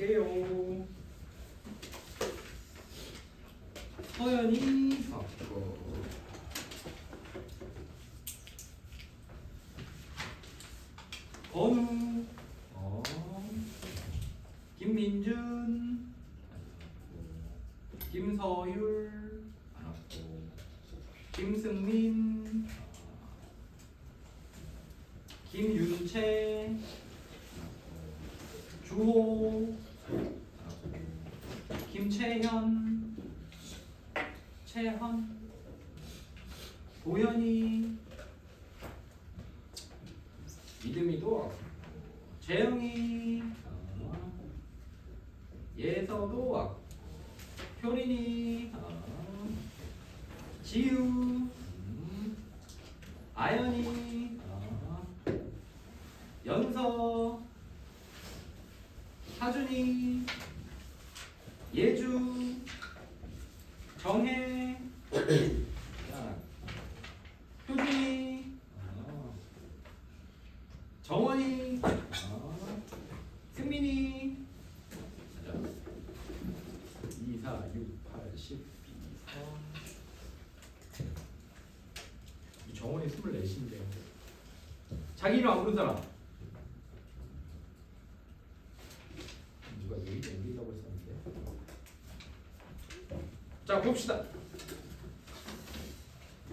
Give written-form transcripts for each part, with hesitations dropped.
볼게요. 서연이 왔고 건우 김민준 김서율 김승민 김윤채 주호 김채현 채헌 도현이 믿음이도 재영이 예서도 왔고 효린이 지우 아연이 연서 하준이 예주 정혜 효준이 정원이 승민이 2, 4, 6, 8, 10, 2, 4 정원이 24인데 자기 이름 안 부른 사람 누가 여기 옮기려고 했었는데 자 봅시다.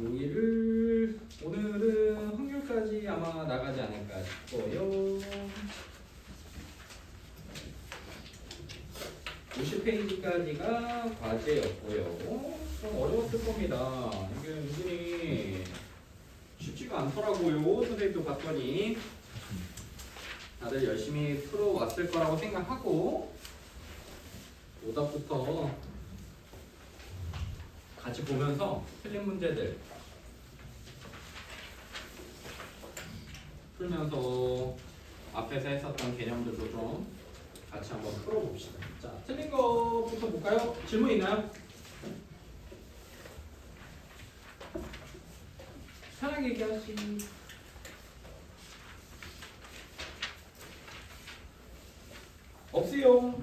여기를 오늘은 확률까지 아마 나가지 않을까 싶어요. 50페이지까지가 과제였고요. 좀 어려웠을 겁니다. 이게 은근히 쉽지가 않더라고요. 선생님도 봤더니 다들 열심히 풀어왔을 거라고 생각하고 오답부터 같이 보면서 틀린 문제들 풀면서 앞에서 했었던 개념들도 좀 같이 한번 풀어봅시다. 자, 틀린 거부터 볼까요? 질문 있나요? 편하게 얘기하시. 없어요.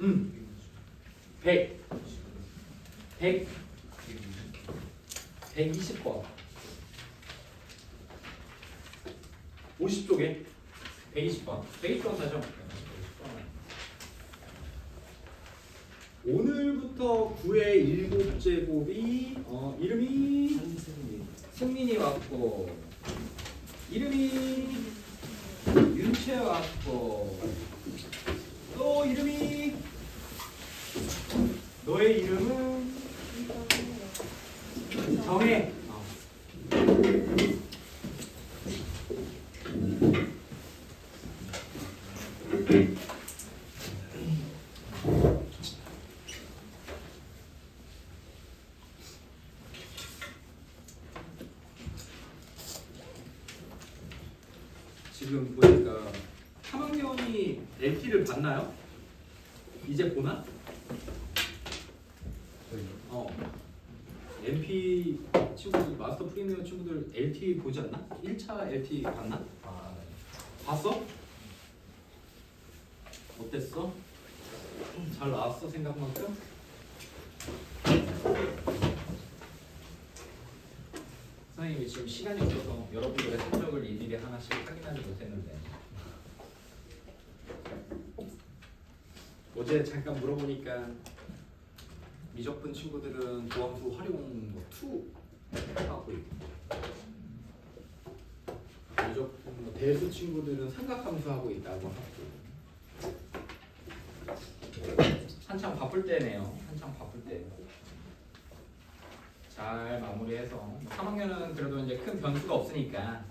음. 100 120번 50쪽에 120번 120번 다시 한번 볼게요. 오늘부터 9의 7제곱이 이름이 승민이 왔고 이름이 윤채 왔고 또 이름이 너의 이름은 정해. 지금 보니까 3학년이 LT를 봤나요? 이제 보나? MP 친구들, 마스터 프리미어 친구들 LT 보지 않나? 1차 LT 봤나? 봤어? 어땠어? 잘 나왔어 생각만큼? 선생님이 지금 시간이 없어서 여러분들의 성적을 일일이 하나씩 확인하지 못했는데 어제 잠깐 물어보니까 미적분 친구들은 도함수 활용 2 하고 있고 미적분 대수 친구들은 삼각함수 하고 있다고 하고 한창 바쁠 때네요. 한창 바쁠 때 잘 마무리해서 3학년은 그래도 이제 큰 변수가 없으니까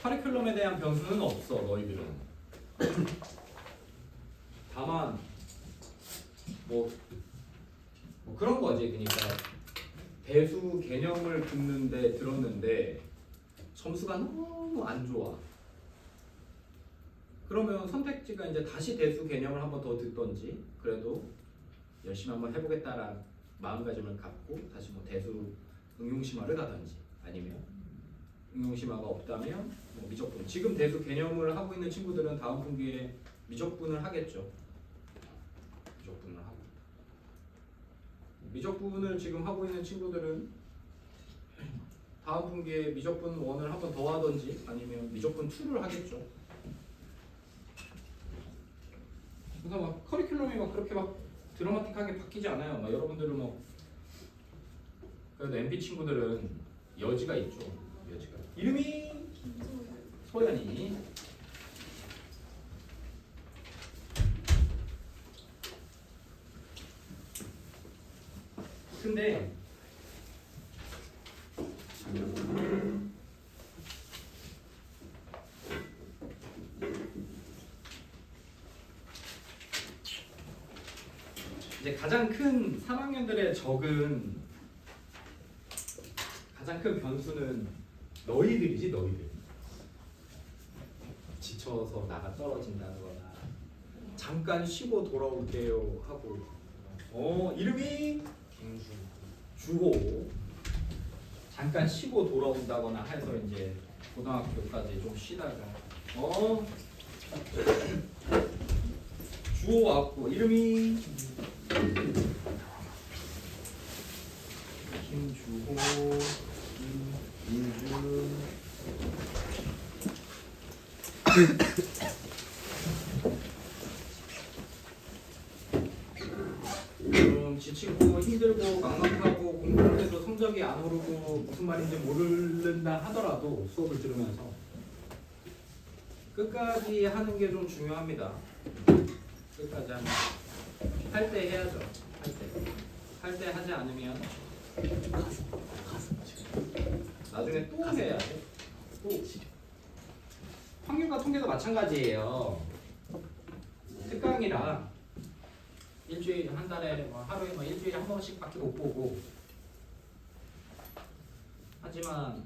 커리큘럼에 대한 변수는 없어 너희들은. 다만 뭐 그런 거지. 그러니까 배수 개념을 들었는데 점수가 너무 안 좋아. 그러면 선택지가 이제 다시 대수 개념을 한번 더 듣던지 그래도 열심히 한번 해보겠다라는 마음가짐을 갖고 다시 뭐 대수 응용심화를 가든지 아니면 응용심화가 없다면 뭐 미적분. 지금 대수 개념을 하고 있는 친구들은 다음 분기에 미적분을 하겠죠. 미적분을 하고. 미적분을 지금 하고 있는 친구들은 다음 분기에 미적분 1을 한번 더 하든지 아니면 미적분 2를 하겠죠. 그래서 막 커리큘럼이 막 그렇게 막 드라마틱하게 바뀌지 않아요. 막 여러분들은 뭐 그래도 MB 친구들은 여지가 있죠. 여지가. 이름이 소연이. 근데 이제 가장 큰 3학년들의 적은 가장 큰 변수는 너희들이지. 너희들 지쳐서 나가 떨어진다거나 잠깐 쉬고 돌아올게요 하고 이름이 주호 잠깐 쉬고 돌아온다거나 해서 이제 고등학교까지 좀 쉬다가 주호 왔고 이름이 김주호 김민준 지치고 힘들고 막막하고 공부해도 성적이 안 오르고 무슨 말인지 모른다 하더라도 수업을 들으면서 끝까지 하는 게 좀 중요합니다. 끝까지 하면 할 때 해야죠. 할 때 하지 않으면 나중에 또 해야 돼. 또 확률과 통계도 마찬가지예요. 특강이라 일주일에 한 달에 뭐 하루에 뭐 일주일에 한 번씩밖에 못 보고 하지만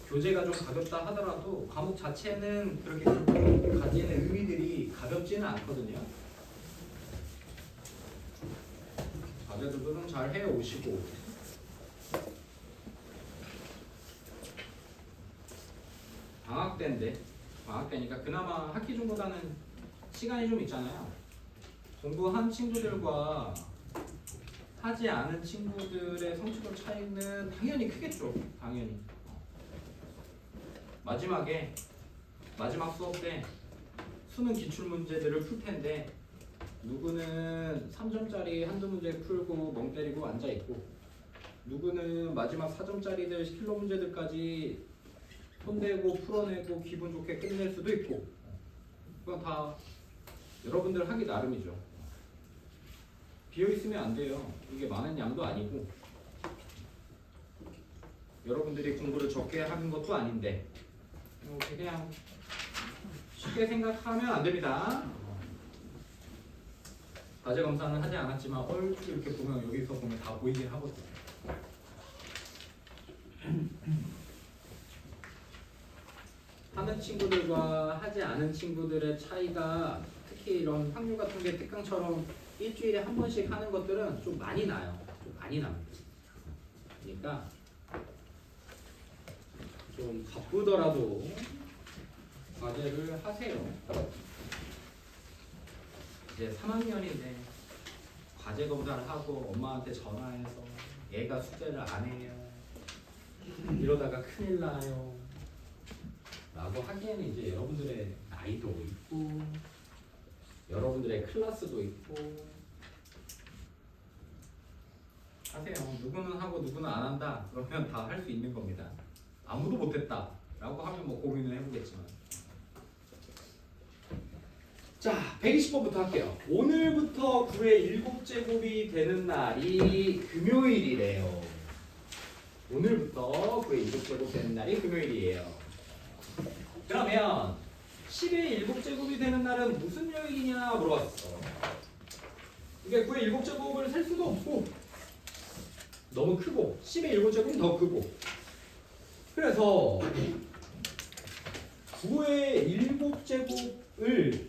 교재가 좀 가볍다 하더라도 과목 자체는 그렇게 가지는 의미들이 가볍지는 않거든요. 과제들도 좀 잘 해오시고 방학 때니까 그나마 학기 중보다는 시간이 좀 있잖아요. 공부한 친구들과 하지 않은 친구들의 성취도 차이는 당연히 크겠죠. 당연히. 마지막 수업 때 수능 기출 문제들을 풀 텐데 누구는 3점짜리 한두 문제 풀고 멍 때리고 앉아 있고 누구는 마지막 4점짜리들 필러 문제들까지 손대고 풀어내고 기분 좋게 끝낼 수도 있고 그건 다 여러분들 하기 나름이죠. 비어있으면 안 돼요. 이게 많은 양도 아니고 여러분들이 공부를 적게 하는 것도 아닌데 그냥 쉽게 생각하면 안 됩니다. 과제 검사는 하지 않았지만 얼굴 이렇게 보면 여기서 보면 다 보이긴 하거든요. 하는 친구들과 하지 않은 친구들의 차이가 특히 이런 확률 같은 게 특강처럼 일주일에 한 번씩 하는 것들은 좀 많이 나요. 좀 많이 납니다. 그러니까 좀 바쁘더라도 과제를 하세요. 이제 3학년인데 과제 검사를 하고 엄마한테 전화해서 얘가 숙제를 안 해요. 이러다가 큰일 나요. 라고 하기에는 이제 여러분들의 나이도 있고 여러분들의 클래스도 있고 하세요. 누구는 하고 누구는 안 한다. 그러면 다 할 수 있는 겁니다. 아무도 못했다 라고 하면 뭐 고민을 해보겠지만 자 120번부터 할게요. 오늘부터 9의 7제곱이 되는 날이 금요일이래요. 오늘부터 9의 7제곱 되는 날이 금요일이에요. 그러면 10의 7제곱이 되는 날은 무슨 요일이냐 물어봤어. 이게 9의 7제곱을 셀 수도 없고 너무 크고 10의 7제곱은 더 크고 그래서 9의 7제곱을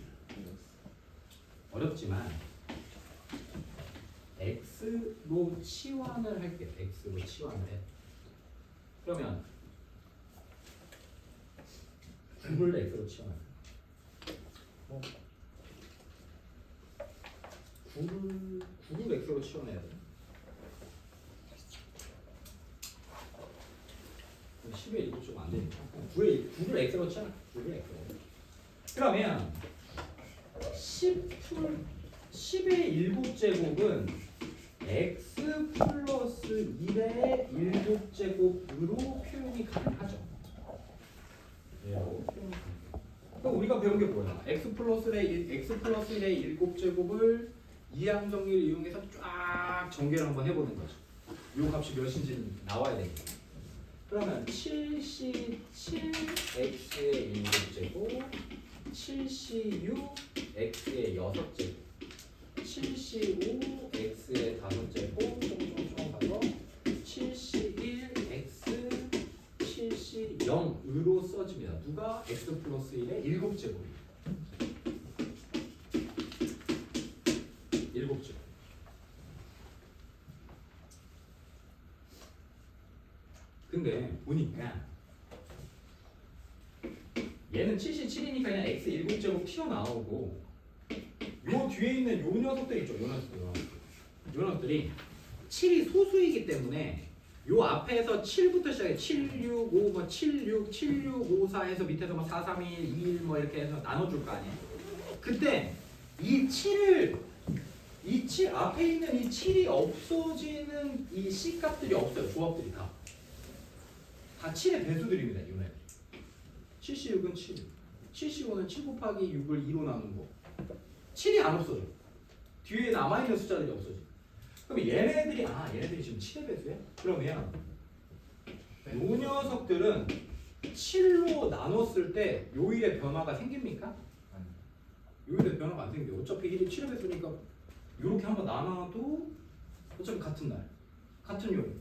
어렵지만 x로 치환을 할게요. x로 치환을 해. 그러면 9를 x로 치환할 9를 x로 치환해야 돼. 10의 7좀 안 되니까 9를 x로 치환. 9를 x로. 그러면 10의 7제곱은 x 플러스 1의 7제곱으로 표현이 가능하죠. 그럼 우리가 배운 게 뭐야? x 플러스 1의 7제곱을 이항 정리를 이용해서 쫙 전개를 한번 해보는 거죠. 이 값이 몇인지 나와야 되겠다. 그러면 77x의 7제곱 76x의 6제곱 75x의 5제곱 쫑쫑쫑 가서 71x 70으로 써집니다. 누가? x 플러스 1의 7제곱입니다. 7제곱. 근데 보니까 얘는 77이니까 그냥 x 7제곱 튀어나오고 요 뒤에 있는 요 녀석들 있죠. 요 녀석들이 7이 소수이기 때문에 요 앞에서 7부터 시작해 765, 뭐 76, 7654 해서 밑에서 뭐 431, 21 뭐 이렇게 해서 나눠줄 거 아니에요. 그때 이 7을 이 7 앞에 있는 이 7이 없어지는 이 C 값들이 없어요. 조합들이 다 7의 배수들입니다. 요네 76은 7, 75는 7 곱하기 6을 2로 나눈 거. 7이 안 없어져. 뒤에 남아있는 숫자들이 없어져. 그럼 얘네들이 지금 7의 배수야? 그러면 요 녀석들은 7로 나눴을 때 요일의 변화가 생깁니까? 요일의 변화가 안 생겨. 어차피 1이 7의 배수니까 요렇게 한번 나눠도 어차피 같은 날, 같은 요일,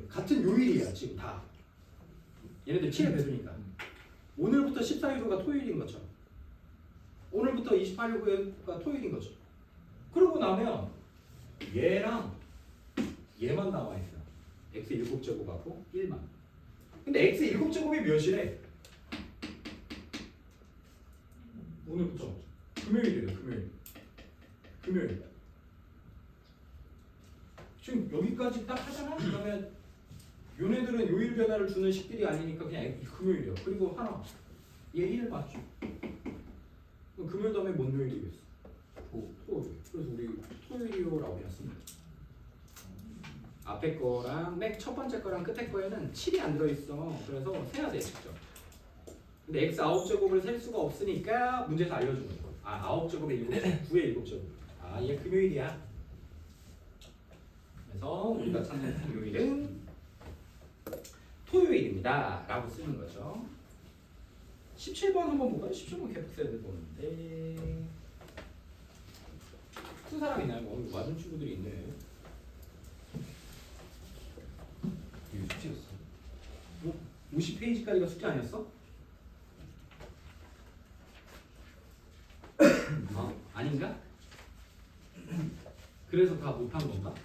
같은 요일이야 지금 다. 얘네들 7의 배수니까. 오늘부터 14일부가 토요일인 것처럼. 오늘부터 28일부가 토요일인 거죠. 그러고 나면 얘랑 얘만 남아 있어. x 7제곱하고 1만. 근데 x 7제곱이 몇이래? 오늘부터 금요일이래. 금요일. 지금 여기까지 딱 하잖아. 그러면 요네들은 요일 변화를 주는 식들이 아니니까 그냥 금요일이야. 그리고 하나 얘 1 맞죠? 그럼 금요일 다음에 뭔 요일이겠어? 토요일. 그래서 우리 토요일이요라고 했습니다. 앞에 거랑 맨 첫 번째 거랑 끝에 거에는 7이 안 들어있어. 그래서 세야 돼 직접. 근데 x 9제곱을 셀 수가 없으니까 문제에서 알려주는 거야. 9제곱에 7제곱, 9에 7제곱. 얘 금요일이야. 그래서 우리가 찾는 금요일은 토요일입니다 라고 쓰는 거죠. 17번 한번 볼까요? 17번 개북세들 보는데 쓴 사람 있나요? 맞은 친구들이 있네. 이거 숙제였어. 50페이지까지가 숙제 아니었어? 아닌가? 그래서 다 못한 건가?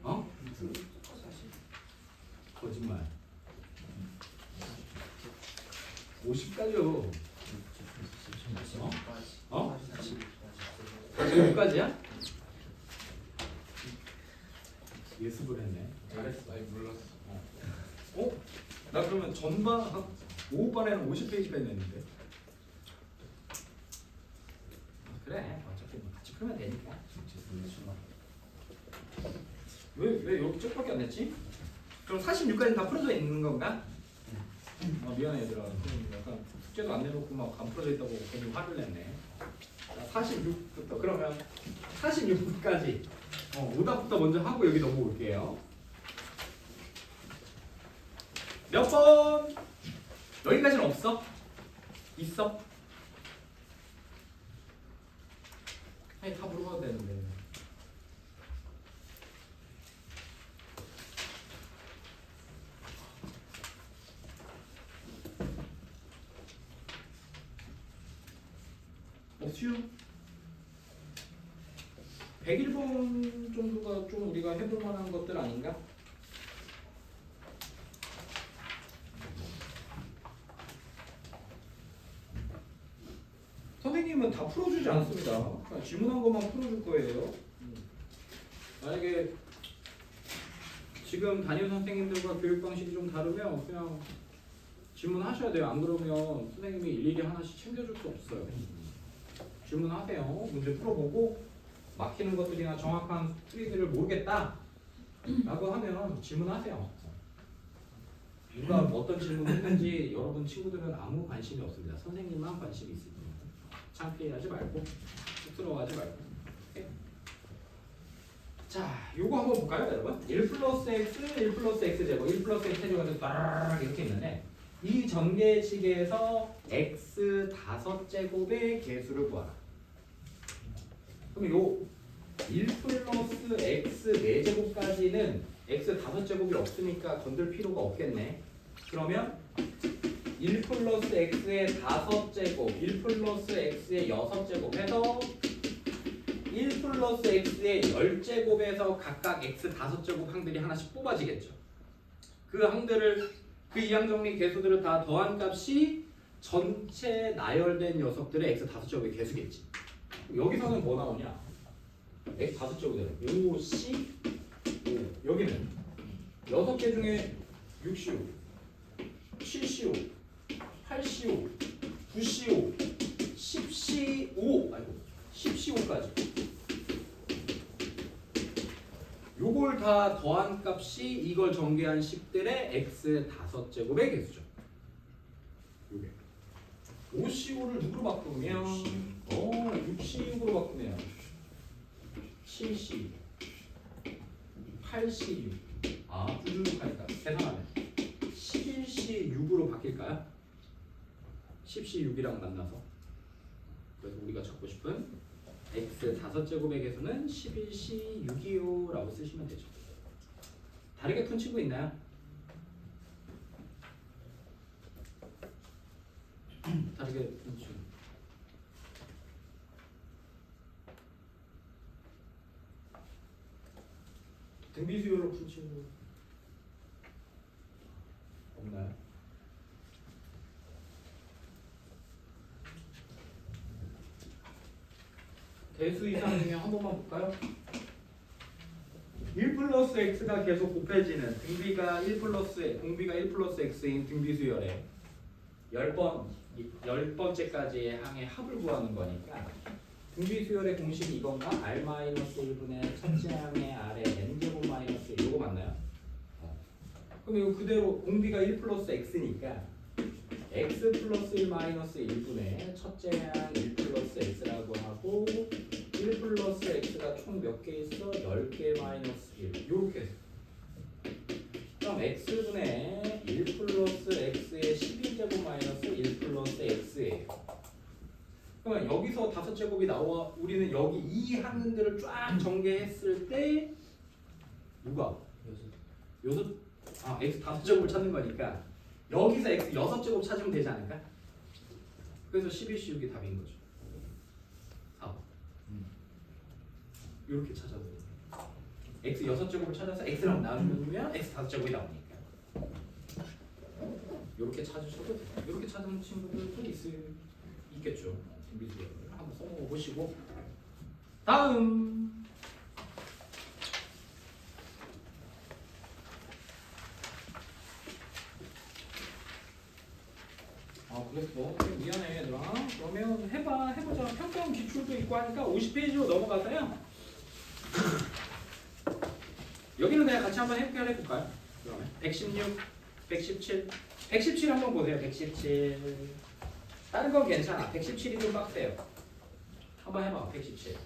어? 거짓말. 50까지요. 어? 50까지야? 예습을 했네. 잘했어. 많이 몰랐어. 나 그러면 전반 오후반에는 50페이지까지 냈는데. 그래. 어차피 뭐 같이 풀면 되니까. 왜 여기 쪽밖에 안 냈지? 그럼 46까지 다 풀어져 있는 건가? 미안해 얘들아. 약간 숙제도 안 내놓고 막 안 풀어져 있다고 괜히 화를 냈네. 자, 46부터 그러면 46까지 오답부터 먼저 하고 여기 넘어올게요. 몇 번? 여기까지는 없어? 있어? 아니 다 물어봐도 되는데. 수요 101번 정도가 좀 우리가 해볼 만한 것들 아닌가? 선생님은 다 풀어주지 않습니다. 그냥 질문한 것만 풀어줄 거예요. 만약에 지금 담임 선생님들과 교육 방식이 좀 다르면 그냥 질문하셔야 돼요. 안 그러면 선생님이 일일이 하나씩 챙겨줄 수 없어요. 질문하세요. 문제 풀어보고 막히는 것들이나 정확한 풀이들을 모르겠다 라고 하면 질문하세요. 누가 어떤 질문을 했는지 여러분 친구들은 아무 관심이 없습니다. 선생님만 관심이 있습니다. 창피하지 말고 쑥스러워하지 말고. 오케이? 자, 요거 한번 볼까요, 여러분? 1 플러스 x, 1 플러스 x 제곱, 1 플러스 x 제곱에서 딱 이렇게 있는데 이 전개식에서 x 5제곱의 개수를 구하라. 그럼 요 1 플러스 x 4제곱까지는 x 5제곱이 없으니까 건들 필요가 없겠네. 그러면 1 플러스 x의 5제곱, 1 플러스 x의 6제곱 해서 1 플러스 x의 10제곱에서 각각 x 5제곱 항들이 하나씩 뽑아지겠죠. 그 항들을 그 이항정리 개수들을 다 더한 값이 전체 나열된 녀석들의 x 5제곱의 개수겠지. 여기서는 뭐 나오냐? x 5제곱이잖아. 요 c, 오, 여기는 6개 중에 6co, 7co, 8co, 9co, 10co, 아이고 10co까지. 요걸 다 더한 값이 이걸 전개한 10들의 x 5제곱의 개수죠. 요게 5co를 누구로 바꾸면 6c6으로 바꾸면 7c 8c6 쭈쭈쭈하니까 계산하면 11c6으로 바뀔까요? 10c6이랑 만나서. 그래서 우리가 찾고 싶은 x 5제곱의 개수는 11c6이요 라고 쓰시면 되죠. 다르게 푼 친구 있나요? 다르게 푼 친구. 등비수열로 푼 친구 없나요? 대수 이상이면 한 번만 볼까요? 1 플러스 x가 계속 곱해지는 등비가 1 플러스 공비가 1 플러스 x인 등비수열에 10번째까지의 항의 합을 구하는 거니까 등비수열의 공식이 이건가? r-1분의 첫째 항의 r의 n제곱 마이너스 1 이거 맞나요? 그럼 이거 그대로 공비가 1 플러스 x니까 x 플러스 1 마이너스 1분의 첫째 항 1 플러스 x라고 하고 1 플러스 x가 총 몇 개 있어? 10개 마이너스 1 요렇게 해서 그럼 x분의 1 플러스 x의 12제곱 마이너스 1 플러스 x예요. 그러면 여기서 5제곱이 나와 우리는 여기 이 항들을 쫙 전개했을 때 누가? x 5제곱을 찾는 거니까 여기서 x 6제곱 찾으면 되지 않을까? 그래서 11c6이 답인 거죠. 4번. 이렇게 찾아도 돼요. x 6제곱을 찾아서 x랑 나누면 x 5제곱이 나오니까. 이렇게 찾으셔도 돼요. 이렇게 찾은 친구들도 있겠죠. 미술을 한번 써보시고 다음 그랬어. 미안해 얘들아. 그러면 해보자. 평가원 기출도 있고 하니까 50페이지로 넘어가서요. 여기는 그냥 같이 한번 해볼까요? 그러면 116, 117, 117 한번 보세요. 117. 다른 건 괜찮아. 117이 좀 빡세요. 한번 해봐. 117.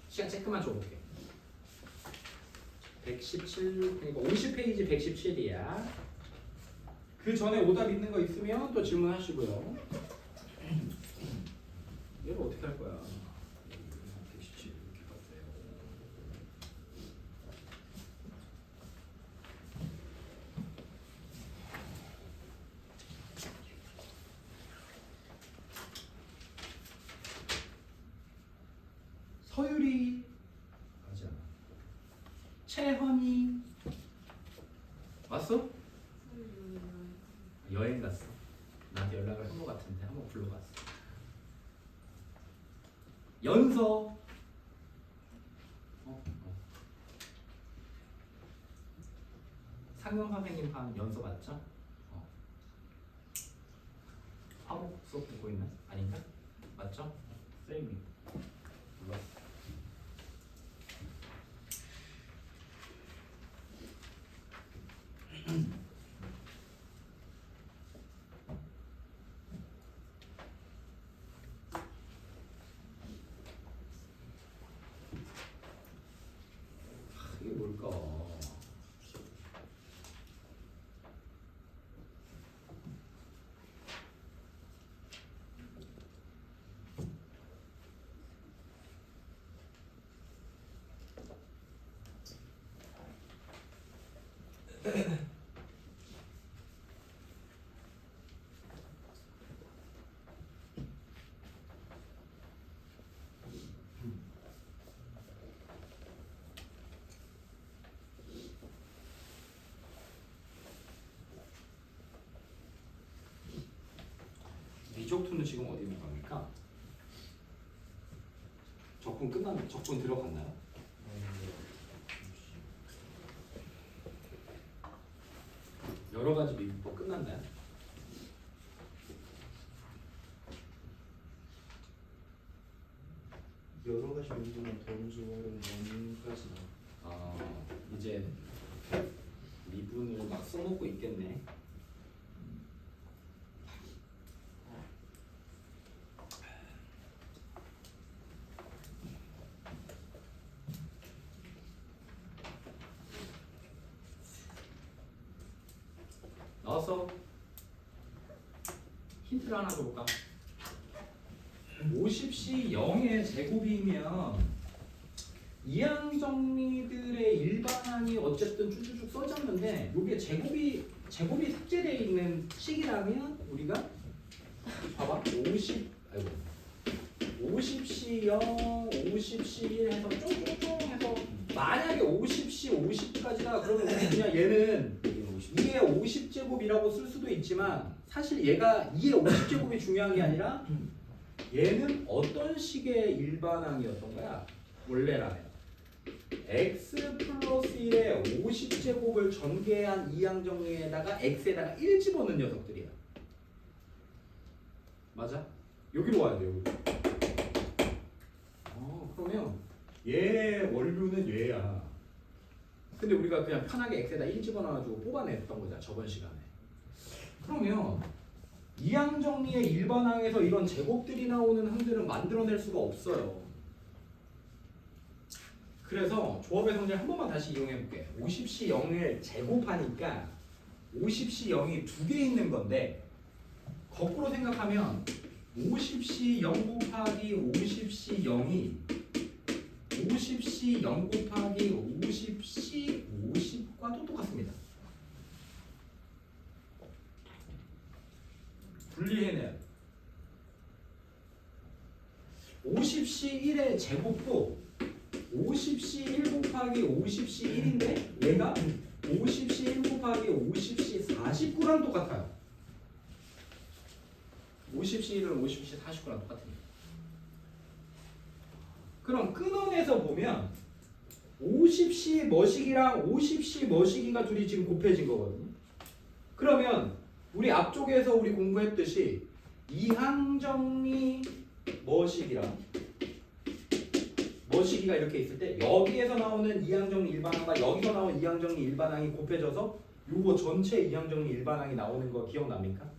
시간 체크만 줘볼게. 117, 그러니까 50페이지 117이야. 그 전에 오답 있는 거 있으면 또 질문하시고요. 얘를 어떻게 할 거야? 117 이렇게 봤어요. 채헌이 왔어? 여행 갔어. 나한테 연락을 한 것 같은데 한번 불러봤어. 연서 상영 선생님 반 연서 맞죠? 화목 수업 듣고 있나? 아닌가? 맞죠? 쌤이 불렀어. 이게 뭘까? 미적투는 지금 어디 있는 겁니까? 적분 끝났나요? 적분 들어갔나요? 여러 가지 미분법 끝났나요? 여러 가지 문제는 범주 활용 원까지 나. 아 이제 미분을 막 써먹고 있겠네. 나와서 힌트를 하나 줘볼까? 50시 0의 제곱이면 이항 정리들의 일반항이 어쨌든 쭉쭉쭉 써졌는데 이게 제곱이 삭제되어 있는 식이라면 우리가 봐봐 50시 0, 50시 1 해서 쫑쫑쫑 해서 만약에 50시 50까지다 그러면 우리 그냥 얘는 2의 50제곱이라고 쓸 수도 있지만 사실 얘가 2의 50제곱이 중요한 게 아니라 얘는 어떤 식의 일반항이었던 거야? 원래라면 x 플러스 1의 50제곱을 전개한 이항 정리에다가 x에다가 1 집어넣은 녀석들이야. 맞아? 여기로 와야 돼. 여기로. 그러면 얘 원류는 얘야. 근데 우리가 그냥 편하게 x에다 1 집어넣어가지고 뽑아냈던 거잖아 저번 시간에. 그러면 이항 정리의 일반항에서 이런 제곱들이 나오는 항들은 만들어낼 수가 없어요. 그래서 조합의 성질 한 번만 다시 이용해볼게. 50시 0을 제곱하니까 50시 0이 두 개 있는 건데 거꾸로 생각하면 50시 0 곱하기 50시 0이 50시 0 곱하기 50시 50과도 똑같습니다. 분리해내요. 50시 1의 제곱도 50시 1 곱하기 50시 1인데 얘가 50시 1 곱하기 50시 49랑 똑같아요. 50시 1은 50시 49랑 똑같으니까. 그럼 끊어내서 보면 50시 머시기랑 50시 머시기가 둘이 지금 곱해진 거거든요. 그러면 우리 앞쪽에서 우리 공부했듯이 이항정리 머시기랑 머시기가 이렇게 있을 때 여기에서 나오는 이항정리 일반항과 여기서 나오는 이항정리 일반항이 곱해져서 요거 전체 이항정리 일반항이 나오는 거 기억납니까?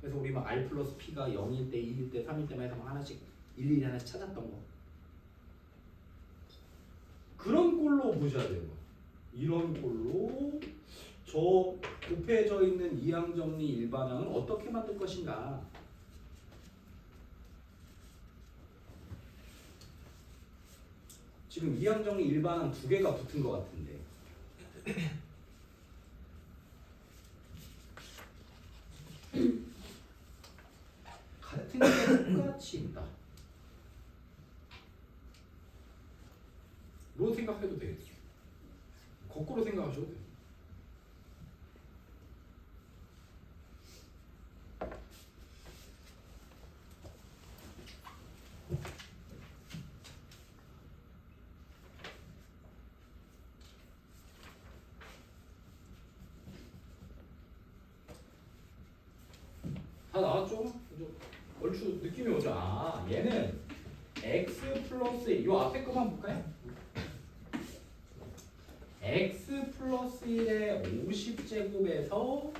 그래서 우리 막 R 플러스 P가 0일 때, 2일 때, 3일 때만 해서 하나씩 일일이 하나씩 찾았던 거. 그런 꼴로 보셔야 돼요. 이런 꼴로 저 곱해져 있는 이항정리 일반항은 어떻게 만들 것인가? 지금 이항정리 일반항 두 개가 붙은 것 같은데 같은 게 똑같이 있다. 로 생각해도 되겠죠. 거꾸로 생각하셔도 돼요. 다 나왔죠? 얼추 느낌이 오죠? 아, 얘는 x 플러스 1, 요 앞에 거만 볼까요? x 플러스 1의 50제곱에서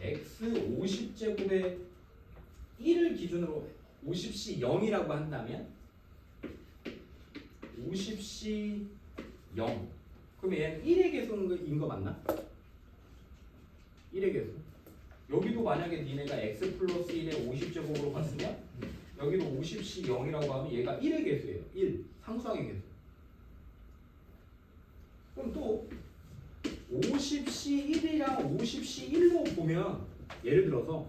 x 50제곱의 1을 기준으로 50C 0이라고 한다면 50C 0 그럼 얘는 1의 개수인 거 맞나? 1의 개수 여기도 만약에 니네가 x 플러스 1의 50제곱으로 봤으면 여기도 50C 0이라고 하면 얘가 1의 개수예요. 1. 상수항의 개수. 그럼 또 50C 1이랑 50C 1로 보면 예를 들어서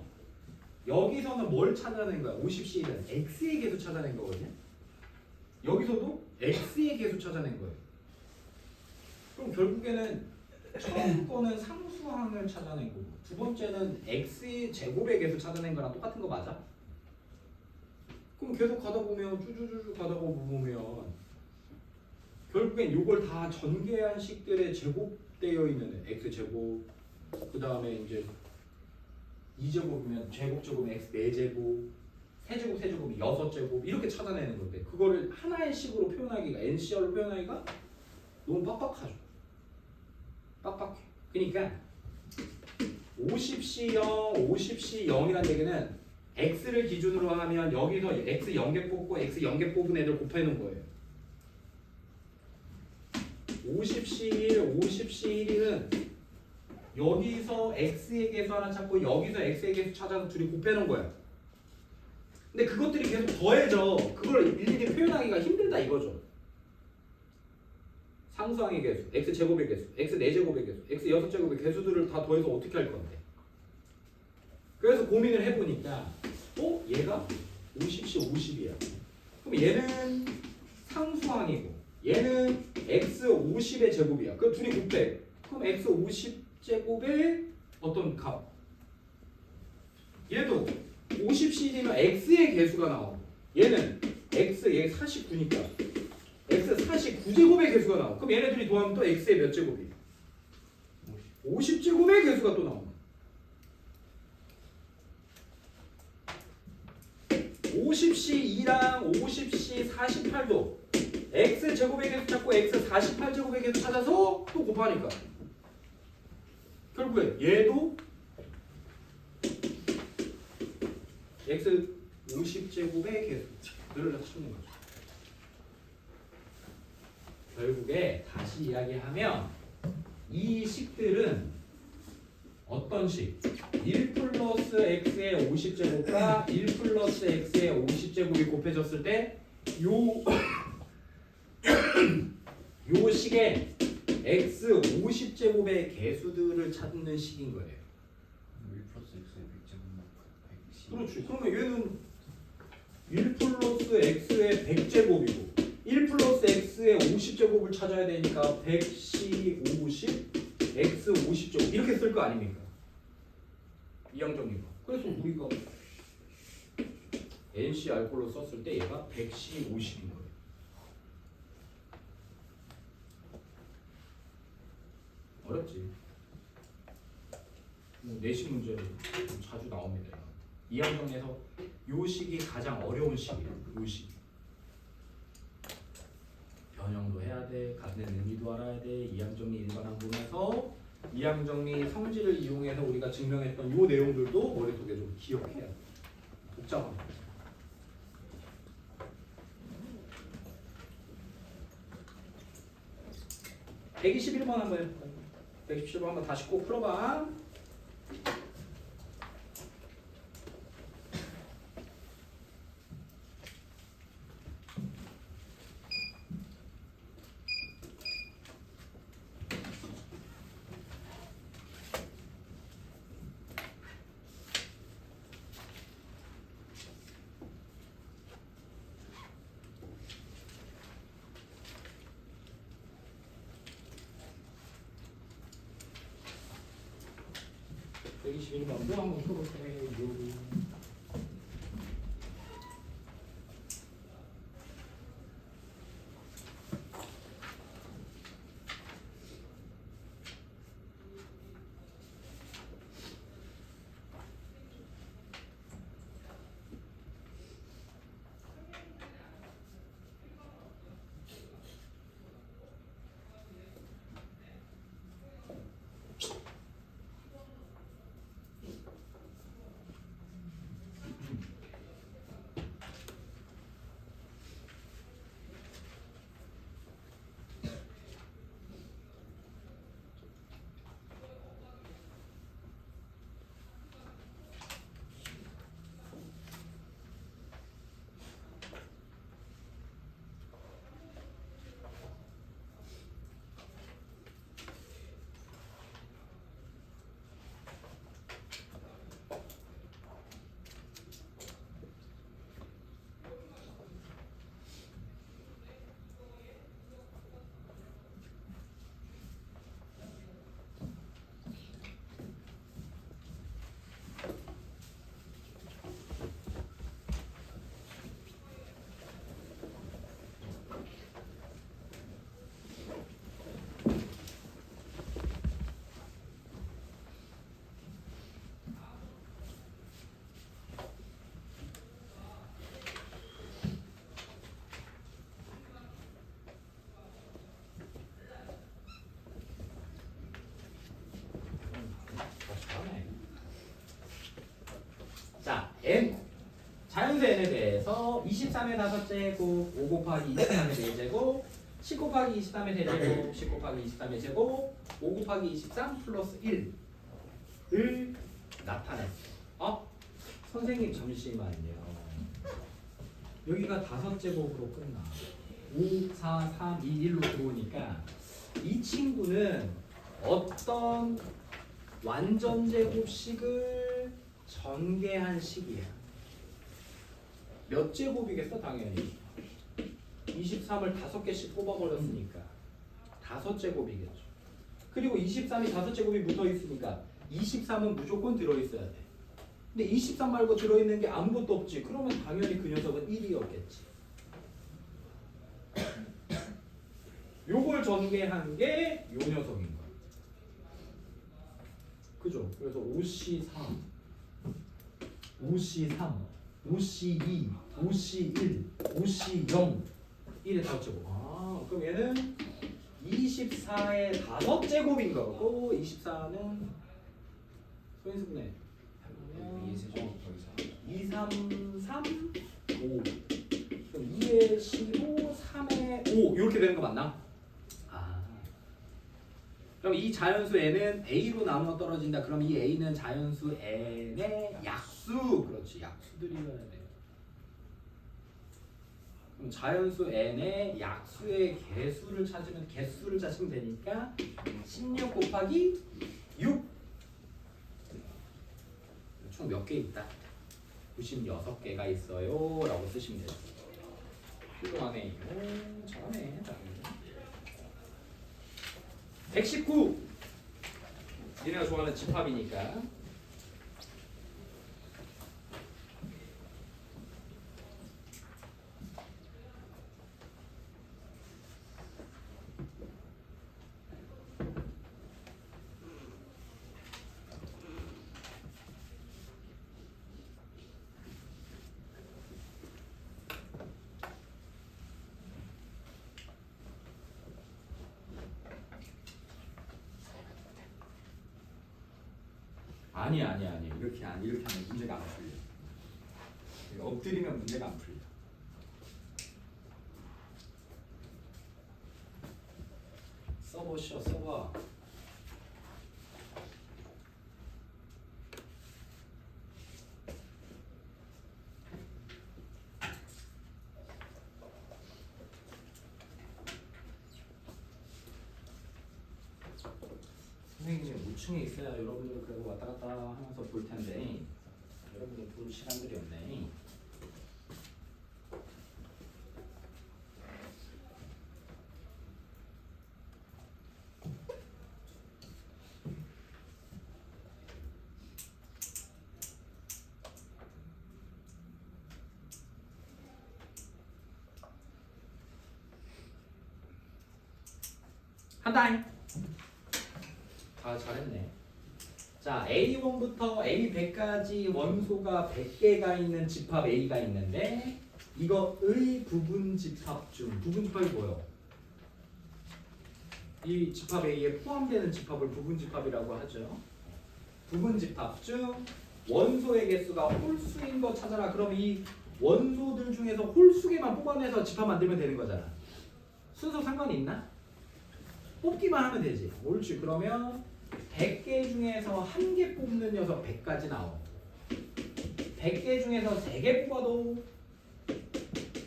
여기서는 뭘 찾아낸 거야? 50C 1은 x의 개수 찾아낸 거거든요. 여기서도 x의 개수 찾아낸 거예요. 그럼 결국에는 처음 거는 상수항을 찾아낸 거고 두 번째는 x 제곱의 개수 찾아낸 거랑 똑같은 거 맞아? 그럼 계속 가다 보면 쭈쭈쭈쭈 가다 보면 결국엔 이걸 다 전개한 식들의 제곱되어 있는 x 제곱 그 다음에 이제 2제곱이면 제곱제곱이면 x 4제곱 세제곱이 6제곱 이렇게 찾아내는 건데 그거를 하나의 식으로 표현하기가 NCR로 표현하기가 너무 빡빡하죠. 빡빡해. 그러니까 50C0, 50C0이라는 얘기는 x를 기준으로 하면 여기서 x 0개 뽑고 x 0개 뽑은 애들 곱해놓은 거예요. 50C1, 50C1은 여기서 x의 개수 하나 찾고 여기서 x의 개수 찾아서 둘이 곱해놓은 거야. 근데 그것들이 계속 더해져. 그걸 일일이 표현하기가 힘들다 이거죠. 상수항의 개수, x 제곱의 개수, x 4제곱의 개수, x 6제곱의 개수들을 다 더해서 어떻게 할 건데? 그래서 고민을 해보니까 얘가 50C 50이야. 그럼 얘는 상수항이고 얘는 x 50의 제곱이야. 그 둘이 곱해. 그럼 x 50제곱의 어떤 값? 얘도 50C면 x의 개수가 나오고 얘는 얘 49니까 x 49제곱의 개수가 나와. 그럼 얘네들이 더하면 또 x의 몇 제곱이? 50제곱의 개수가 또 나옵니다. 50C2랑 50C 48도 x 제곱의 개수 찾고 x 48제곱의 개수 찾아서 또 곱하니까 결국에 얘도 x 50제곱의 개수들을 찾는 거죠. 결국에 다시 이야기하면 이 식들은 어떤 식? 1 플러스 x의 50제곱과 1 플러스 x의 50제곱이 곱해졌을 때 요 식에 x 50제곱의 개수들을 찾는 식인 거예요. 1 플러스 x의 100제곱만큼 110. 그렇지. 그러면 얘는 1 플러스 x의 100제곱이고 1 플러스 x의 50제곱을 찾아야 되니까 100c 50 x 50제곱 이렇게 쓸 거 아닙니까? 이항정리가. 그래서 우리가 NC 알콜로 썼을 때 얘가 100c 50인 거예요. 어렵지. 내신 문제로 자주 나옵니다. 이항정리에서 요 식이 가장 어려운 식이에요. 요 식. 변형도 해야 돼, 같은 의미도 알아야 돼, 이항정리 일반항분에서 이항정리 성질을 이용해서 우리가 증명했던 요 내용들도 머릿속에 좀 기억해야 돼. 복잡합니다. (121번) 한번 해볼까요? 127번 한번 다시 꼭 풀어봐. 21번도 한번 풀어볼게요. 자, n 자연수 n에 대해서 23의 5제곱, 5 곱하기 23의 4제곱, 10 곱하기 23의 대제곱, 10 곱하기 23의 제곱, 5 곱하기 23 플러스 1을 나타냈어. 선생님 잠시만요. 여기가 5제곱으로 끝나. 5, 4, 3, 2, 1로 들어오니까 이 친구는 어떤 완전 제곱식을 전개한 식이야. 몇 제곱이겠어? 당연히 23을 5개씩 뽑아버렸으니까 5제곱이겠죠. 그리고 23이 5제곱이 묻어있으니까 23은 무조건 들어있어야 돼. 근데 23 말고 들어있는 게 아무것도 없지. 그러면 당연히 그 녀석은 1이었겠지. 요걸 전개한 게 요 녀석인 거야. 그죠? 그래서 5C3 5C3, 5C2, 5C1, 5C0 1의 5제곱. 그럼 얘는 24의 5제곱인 거고 24는 소인수분해 2, 3, 3, 5 그럼 2의 15, 3의 5 이렇게 되는 거 맞나? 그럼 이 자연수 n은 a로 나누어 떨어진다. 그럼 이 a는 자연수 n의 약수. 그렇지. 약수들이어야 돼. 그럼 자연수 n의 약수의 개수를 찾으면 되니까 16 곱하기 6. 총 몇 개 있다? 96개가 있어요. 라고 쓰시면 돼요. 훌륭하네. 오, 잘하네. 119. 니네가 좋아하는 집합이니까. 아니 이렇게 하면 문제가 안 풀려. 엎드리면 문제가 안 풀려. 써보시오. 써봐. 선생님이 우층에 있어야 여러분들 그래도 왔다 갔다 하면서 볼 텐데 여러분들 볼 시간들이 없네. 한다잉. 아 잘했네. 자 A1부터 A100까지 원소가 100개가 있는 집합 A가 있는데 이거의 부분 집합 중 부분 집합이 뭐예요? 이 집합 A에 포함되는 집합을 부분 집합이라고 하죠. 부분 집합 중 원소의 개수가 홀수인 거 찾아라. 그럼 이 원소들 중에서 홀수 개만 뽑아내서 집합 만들면 되는 거잖아. 순서 상관이 있나? 뽑기만 하면 되지. 옳지. 그러면 100개 중에서 1개 뽑는 녀석 100까지 나오고 100개 중에서 3개 뽑아도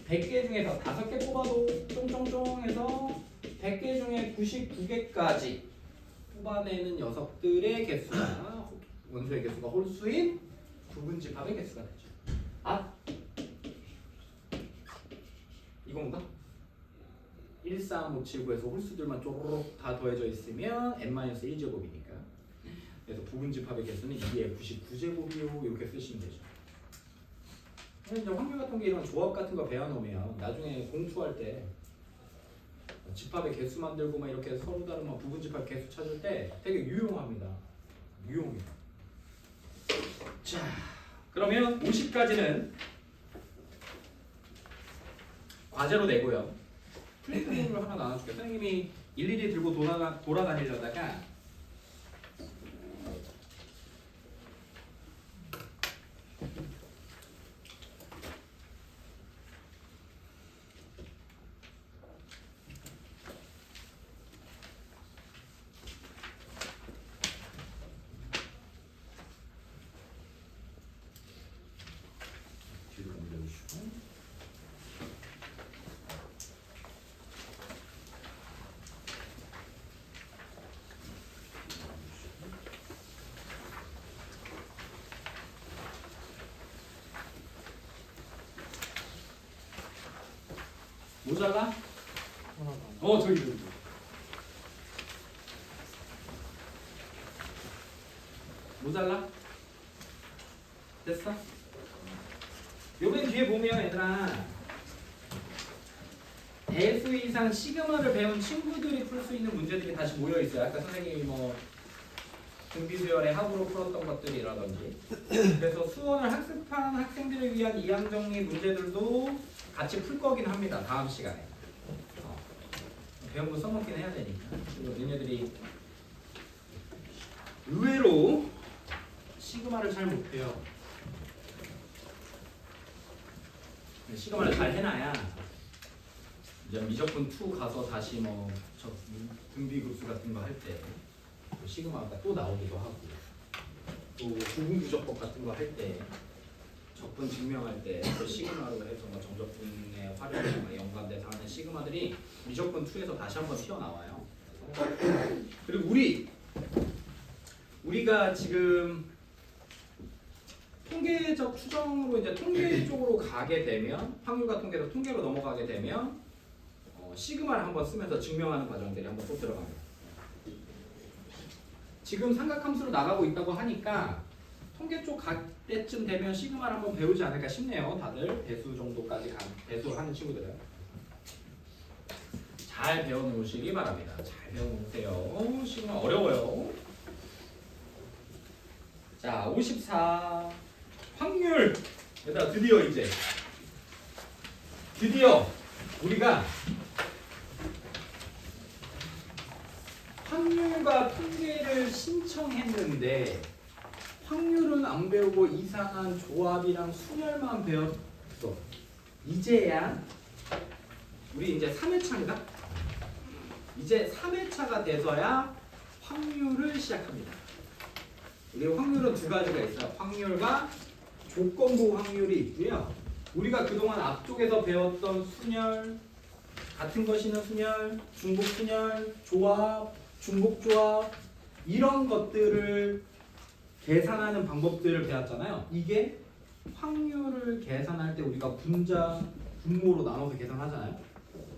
100개 중에서 5개 뽑아도 쫑쫑쫑 해서 100개 중에 99개까지 뽑아내는 녀석들의 개수가 원소의 개수가 홀수인 부분 집합의 개수가 되죠. 아? 이건가? 1, 3, 5, 7, 9에서 홀수들만 쪼르륵 다 더해져 있으면 n-1제곱이니까 그래서 부분 집합의 개수는 2의 99제곱이요 이렇게 쓰시면 되죠. 이제 확률 같은 게 이런 조합 같은 거 배워놓으면 나중에 공투할 때 집합의 개수 만들고 막 이렇게 서로 다른 막 부분 집합 개수 찾을 때 되게 유용합니다. 유용해요. 자, 그러면 50까지는 과제로 내고요. 플레이트를 하나 나눠줄게요. 선생님이 일일이 들고 돌아다니려다가 뒤로 옮겨주시고 모자라? 저기. 모자라? 됐어? 요번 뒤에 보면 얘들아 대수 이상 시그마를 배운 친구들이 풀 수 있는 문제들이 다시 모여 있어요. 아까 선생님이 뭐 등비수열의 합으로 풀었던 것들이라든지 그래서 수원을 학습한 학생들을 위한 이항 정리 문제들도 같이 풀 거긴 합니다. 다음 시간에 배운 거 써먹긴 해야 되니까. 그리고 너네들이 의외로 시그마를 잘 못해요. 시그마를 잘 해놔야 이제 미적분 2 가서 다시 뭐 저 등비급수 같은 거 할 때 시그마가 또 나오기도 하고 또 부분부적법 같은 거 할 때 적분 증명할 때 또 시그마로 해서 뭐 정적분의 활용에 연관돼서 하는 시그마들이 미적분 2에서 다시 한번 튀어나와요. 그리고 우리가 지금 통계적 추정으로 이제 통계 쪽으로 가게 되면 확률과 통계에서 통계로 넘어가게 되면 시그마를 한번 쓰면서 증명하는 과정들이 한번 또 들어갑니다. 지금 삼각함수로 나가고 있다고 하니까 통계 쪽 갈 때쯤 되면 시그마를 한번 배우지 않을까 싶네요. 다들 배수 정도까지 배수하는 친구들은 잘 배워놓으시기 바랍니다. 잘 배워놓으세요. 시그마 어려워요. 자, 54 확률. 얘들아 드디어 우리가 확률과 통계를 신청했는데 확률은 안 배우고 이상한 조합이랑 순열만 배웠어. 이제야 우리 이제 3회차인가? 이제 3회차가 돼서야 확률을 시작합니다. 우리 확률은 두 가지가 있어요. 확률과 조건부 확률이 있고요. 우리가 그동안 앞쪽에서 배웠던 순열, 같은 것이는 순열, 중복 순열, 조합, 중복 조합 이런 것들을 계산하는 방법들을 배웠잖아요. 이게 확률을 계산할 때 우리가 분자, 분모로 나눠서 계산하잖아요.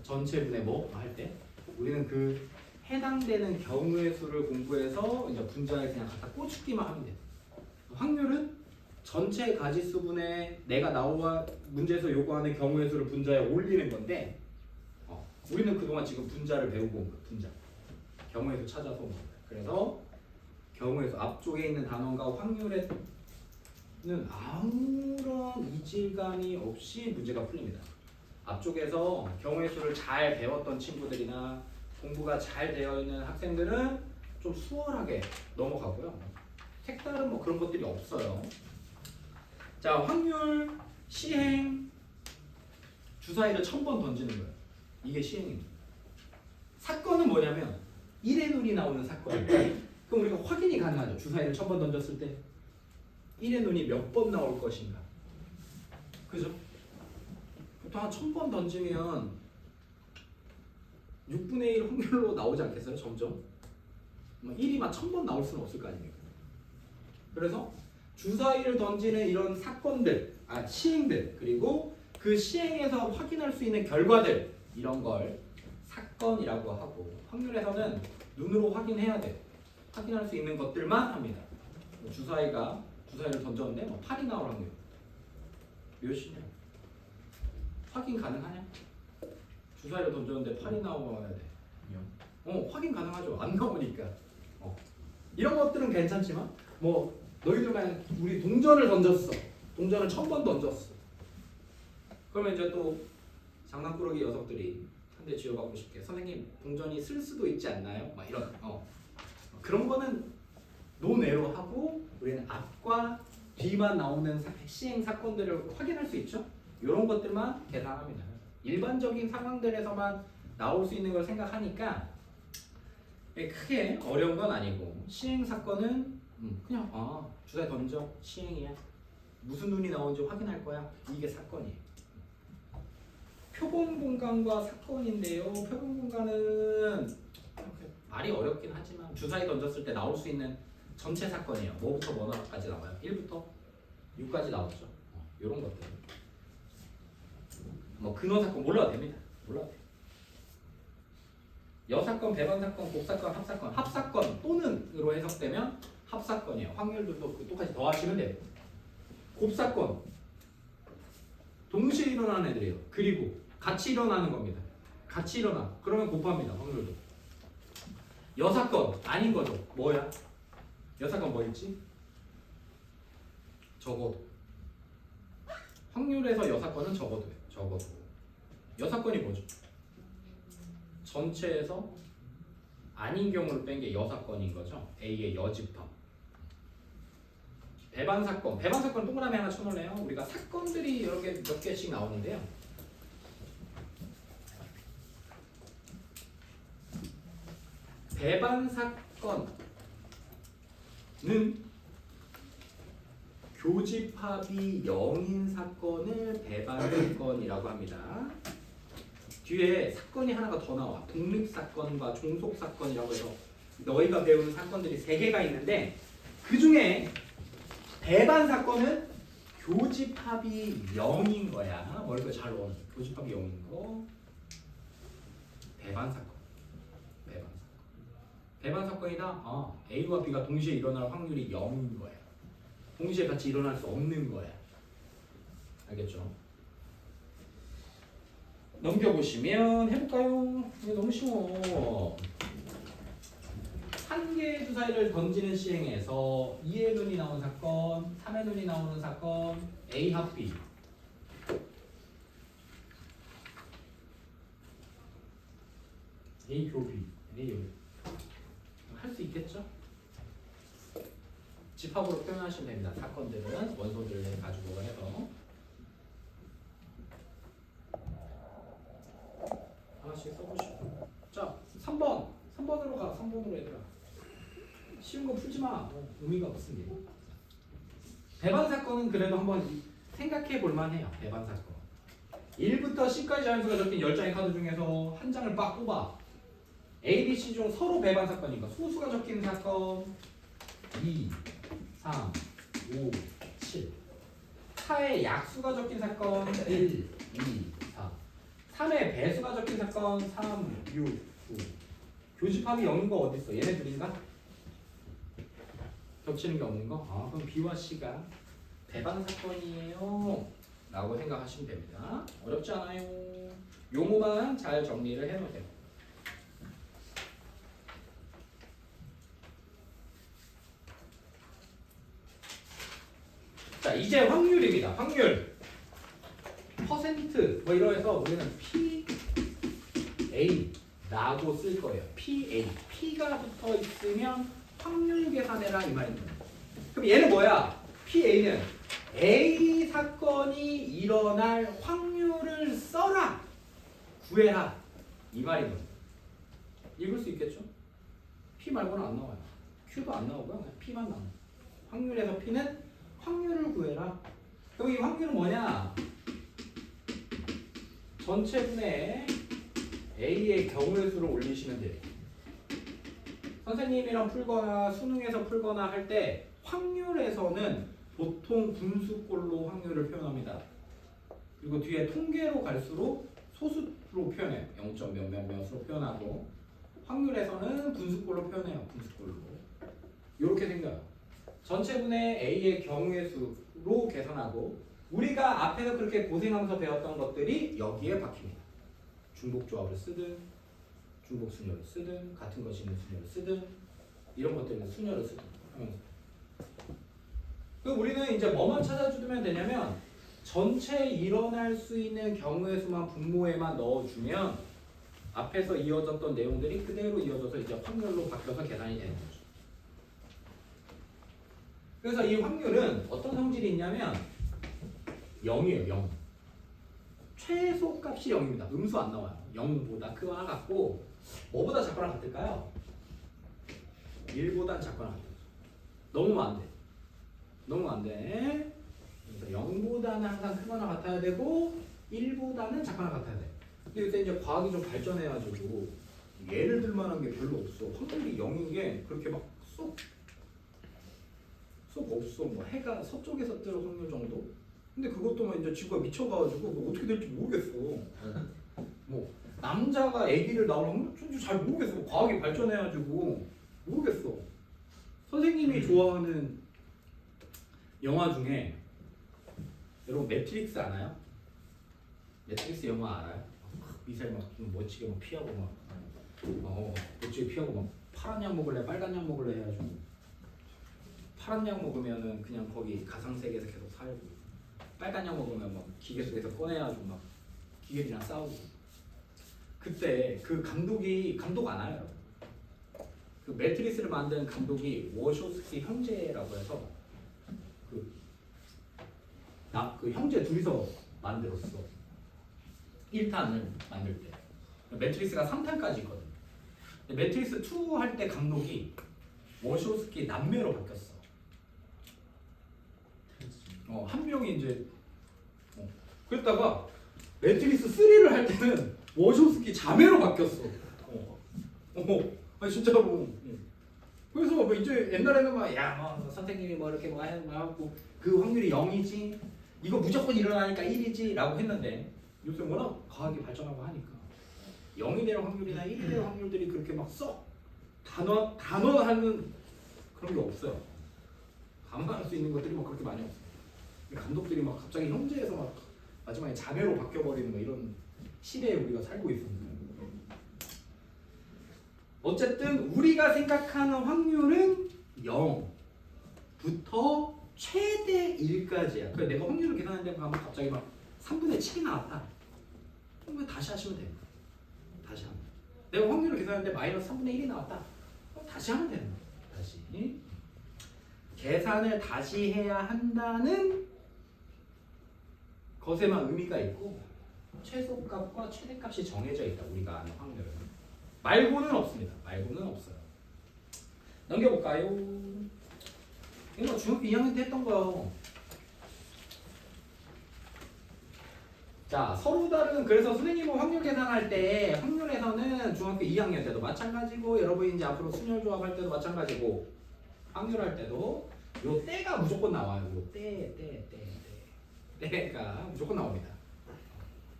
전체분의 뭐 할 때 우리는 그 해당되는 경우의 수를 공부해서 이제 분자에 그냥 갖다 꽂기만 하면 돼요. 확률은 전체 가지수분의 내가 나와 문제에서 요구하는 경우의 수를 분자에 올리는 건데 우리는 그동안 지금 분자를 배우고 온 거예요. 분자. 경우의 수 찾아서 옵니다. 그래서 경우의 수 앞쪽에 있는 단원과 확률에는 아무런 이질감이 없이 문제가 풀립니다. 앞쪽에서 경우의 수를 잘 배웠던 친구들이나 공부가 잘 되어 있는 학생들은 좀 수월하게 넘어가고요. 색다른 뭐 그런 것들이 없어요. 자, 확률, 시행, 주사위를 1000번 던지는 거예요. 이게 시행입니다. 사건은 뭐냐면 1의 눈이 나오는 사건이에요. 그럼 우리가 확인이 가능하죠. 주사위를 1000번 던졌을 때 1의 눈이 몇 번 나올 것인가. 그죠? 보통 한 1000번 던지면 6분의 1 확률로 나오지 않겠어요? 점점 1이 막 1000번 나올 수는 없을 거 아닙니까? 그래서 주사위를 던지는 이런 사건들, 시행들, 그리고 그 시행에서 확인할 수 있는 결과들, 이런 걸 사건이라고 하고, 확률에서는 눈으로 확인해야 돼. 확인할 수 있는 것들만 합니다. 주사위를 던졌는데 8이 나올 확률 몇이냐? 확인 가능하냐? 주사위를 던졌는데 8이 나와야 돼. 확인 가능하죠. 안 나오니까. 이런 것들은 괜찮지만 뭐 너희들 만약 우리 동전을 던졌어. 동전을 1000번 던졌어. 그러면 이제 또 장난꾸러기 녀석들이 한 대 쥐어받고 싶게 선생님 동전이 쓸 수도 있지 않나요? 막 이런 그런 거는 논외로 하고 우리는 앞과 뒤만 나오는 시행 사건들을 확인할 수 있죠. 이런 것들만 계산합니다. 일반적인 상황들에서만 나올 수 있는 걸 생각하니까 크게 어려운 건 아니고, 시행 사건은 그냥 주사위 던져 시행이야. 무슨 눈이 나오는지 확인할 거야. 이게 사건이에요. 표본 공간과 사건인데요. 표본 공간은 말이 어렵긴 하지만 주사위 던졌을 때 나올 수 있는 전체 사건이에요. 뭐부터 뭐까지 나와요? 1부터 6까지 나오죠. 이런 것들. 뭐 근어 사건 몰라도 됩니다. 몰라도 돼요. 여사건, 배반사건, 곱사건, 합사건. 합사건 또는으로 해석되면 합사건이에요. 확률도 똑같이 더하시면 돼요. 곱사건 동시에 일어나는 애들이에요. 그리고 같이 일어나는 겁니다. 같이 일어나. 그러면 곱합니다. 확률도. 여사건 아닌 거죠. 뭐야? 여사건 뭐 있지? 적어도. 확률에서 여사건은 적어도예요. 적어도. 여사건이 뭐죠? 전체에서 아닌 경우를 뺀 게 여사건인 거죠. A의 여집합. 배반사건. 배반사건 동그라미 하나 쳐놓을래요? 우리가 사건들이 여러 개 몇 개씩 나오는데요. 배반사건은 교집합이 0인 사건을 배반사건이라고 합니다. 뒤에 사건이 하나가 더 나와. 독립사건과 종속사건이라고 해서 너희가 배우는 사건들이 3개가 있는데, 그 중에 배반사건은 교집합이 0인 거야. 머릿속에 잘 넣어. 교집합이 0인 거. 배반사건. 배반사건이다. A와 B가 동시에 일어날 확률이 0인 거야. 동시에 같이 일어날 수 없는 거야. 알겠죠? 넘겨보시면 해볼까요? 이게 너무 쉬워. 한 개의 주사위를 던지는 시행에서 2의 눈이 나오는 사건, 3의 눈이 나오는 사건, A 합 B. A 교 B. 할 수 있겠죠? 집합으로 표현하시면 됩니다. 사건들은 원소들을 가지고 해서 하나씩 써보시고. 자, 3번으로 가. 3번으로 얘들아. 쉬운 거 풀지 마. 의미가 없습니다. 배반 사건은 그래도 한번 생각해 볼 만해요. 배반 사건. 1부터 C까지 자연수가 적힌 10장의 카드 중에서 한 장을 빡 뽑아. A, B, C 중 서로 배반 사건인가? 소수가 적힌 사건 2, 3, 5, 7. 4의 약수가 적힌 사건 1, 2, 4. 3의 배수가 적힌 사건 3, 6, 9. 교집합이 0인 거 어디 있어? 얘네 둘인가? 겹치는 게 없는 거? 그럼 B와 C가 배반 사건이에요 라고 생각하시면 됩니다. 어렵지 않아요. 용어만 잘 정리를 해놓으세요. 자, 이제 확률입니다. 확률. 퍼센트 뭐 이러해서 우리는 PA라고 쓸 거예요. PA. P가 붙어 있으면 확률 계산해라 이 말입니다. 그럼 얘는 뭐야? PA는 A 사건이 일어날 확률을 써라. 구해라. 이 말입니다. 읽을 수 있겠죠? P 말고는 안 나와요. Q도 안 나오고요. 그냥 P만 나와요. 확률에서 P는 확률을 구해라. 그럼 이 확률은 뭐냐? 전체분의 A의 경우의 수를 올리시면 돼요. 선생님이랑 풀거나 수능에서 풀거나 할 때 확률에서는 보통 분수꼴로 확률을 표현합니다. 그리고 뒤에 통계로 갈수록 소수로 표현해요. 0점 몇몇몇으로 표현하고 확률에서는 분수꼴로 표현해요. 분수꼴로. 이렇게 생겨요. 전체분의 A의 경우의 수로 계산하고 우리가 앞에서 그렇게 고생하면서 배웠던 것들이 여기에 박힙니다. 중복조합을 쓰든 중복순열을 쓰든 같은 것이 있는 순열을 쓰든 이런 것들은 순열을 쓰든 하면서 그럼 우리는 이제 뭐만 찾아주면 되냐면 전체 일어날 수 있는 경우의 수만 분모에만 넣어주면 앞에서 이어졌던 내용들이 그대로 이어져서 이제 확률로 바뀌어서 계산이 되는 거죠. 그래서 이 확률은 어떤 성질이 있냐면 0이에요. 0. 최소값이 0입니다. 음수 안 나와요. 0보다 크거나 같고 뭐보다 작거나 같을까요? 1보단 작거나 같아요. 너무 안 돼. 너무 안 돼. 그래서 0보다는 항상 크거나 같아야 되고 1보다는 작거나 같아야 돼. 근데 요새 이제 과학이 좀 발전해가지고 예를 들 만한 게 별로 없어. 확률이 0인 게 그렇게 막 쏙 없어. 뭐 해가 서쪽에서 뜰 확률 정도? 근데 그것도 막 이제 지구가 미쳐가지고 뭐 어떻게 될지 모르겠어. 뭐 남자가 아기를 낳을 확률? 전 잘 모르겠어. 뭐 과학이 발전해가지고 모르겠어. 선생님이 좋아하는 영화 중에 여러분 매트릭스 아나요? 매트릭스 영화 알아요? 미사일 막 멋지게 막 피하고 막 멋지게 피하고 막 파란 약 먹을래 빨간 약 먹을래 해가지고 파란 약 먹으면은 그냥 거기 가상 세계에서 계속 살고 빨간 약 먹으면 막 기계 속에서 꺼내가지고 막 기계들이랑 싸우고 그때 그 감독 알아요? 그 매트리스를 만든 감독이 워쇼스키 형제라고 해서 그 형제 둘이서 만들었어. 1탄을 만들 때 매트리스가 3탄까지 있거든. 매트리스 2 할 때 감독이 워쇼스키 남매로 바뀌었어. 한 명이 이제 그랬다가 매트리스 3를 할 때는 워쇼스키 자매로 바뀌었어. 진짜로. 그래서 뭐 이제 옛날에는 뭐 선생님이 뭐 이렇게 뭐 하고 그 확률이 0이지 이거 무조건 일어나니까 1이지 라고 했는데 요새 워낙 과학이 발전하고 하니까 0이 될 확률이나 1이 될 확률들이 그렇게 막 썩 단언하는 그런 게 없어요. 감안할 수 있는 것들이 뭐 그렇게 많이 없어요. 감독들이 막 갑자기 형제에서 막 마지막에 자매로 바뀌어버리는 뭐 이런 시대에 우리가 살고 있습니다. 어쨌든 우리가 생각하는 확률은 0부터 최대 1까지야. 그래 내가 확률을 계산하는데 가면 갑자기 막 3분의 7이 나왔다. 그럼 다시 하시면 됩니다. 다시 하면. 내가 확률을 계산하는데 마이너스 3분의 1이 나왔다. 그럼 다시 하면 되는 거야. 다시. 계산을 다시 해야 한다는 것에만 의미가 있고 최소값과 최대값이 정해져 있다. 우리가 아는 확률은. 말고는 없습니다. 말고는 없어요. 넘겨볼까요? 이거 중학교 2학년 때 했던 거요. 자, 서로 다른 그래서 선생님은 확률 계산할 때 확률에서는 중학교 2학년 때도 마찬가지고 여러분이 이제 앞으로 순열 조합할 때도 마찬가지고 확률할 때도 요 때가 무조건 나와요. 요 때가 무조건 나옵니다.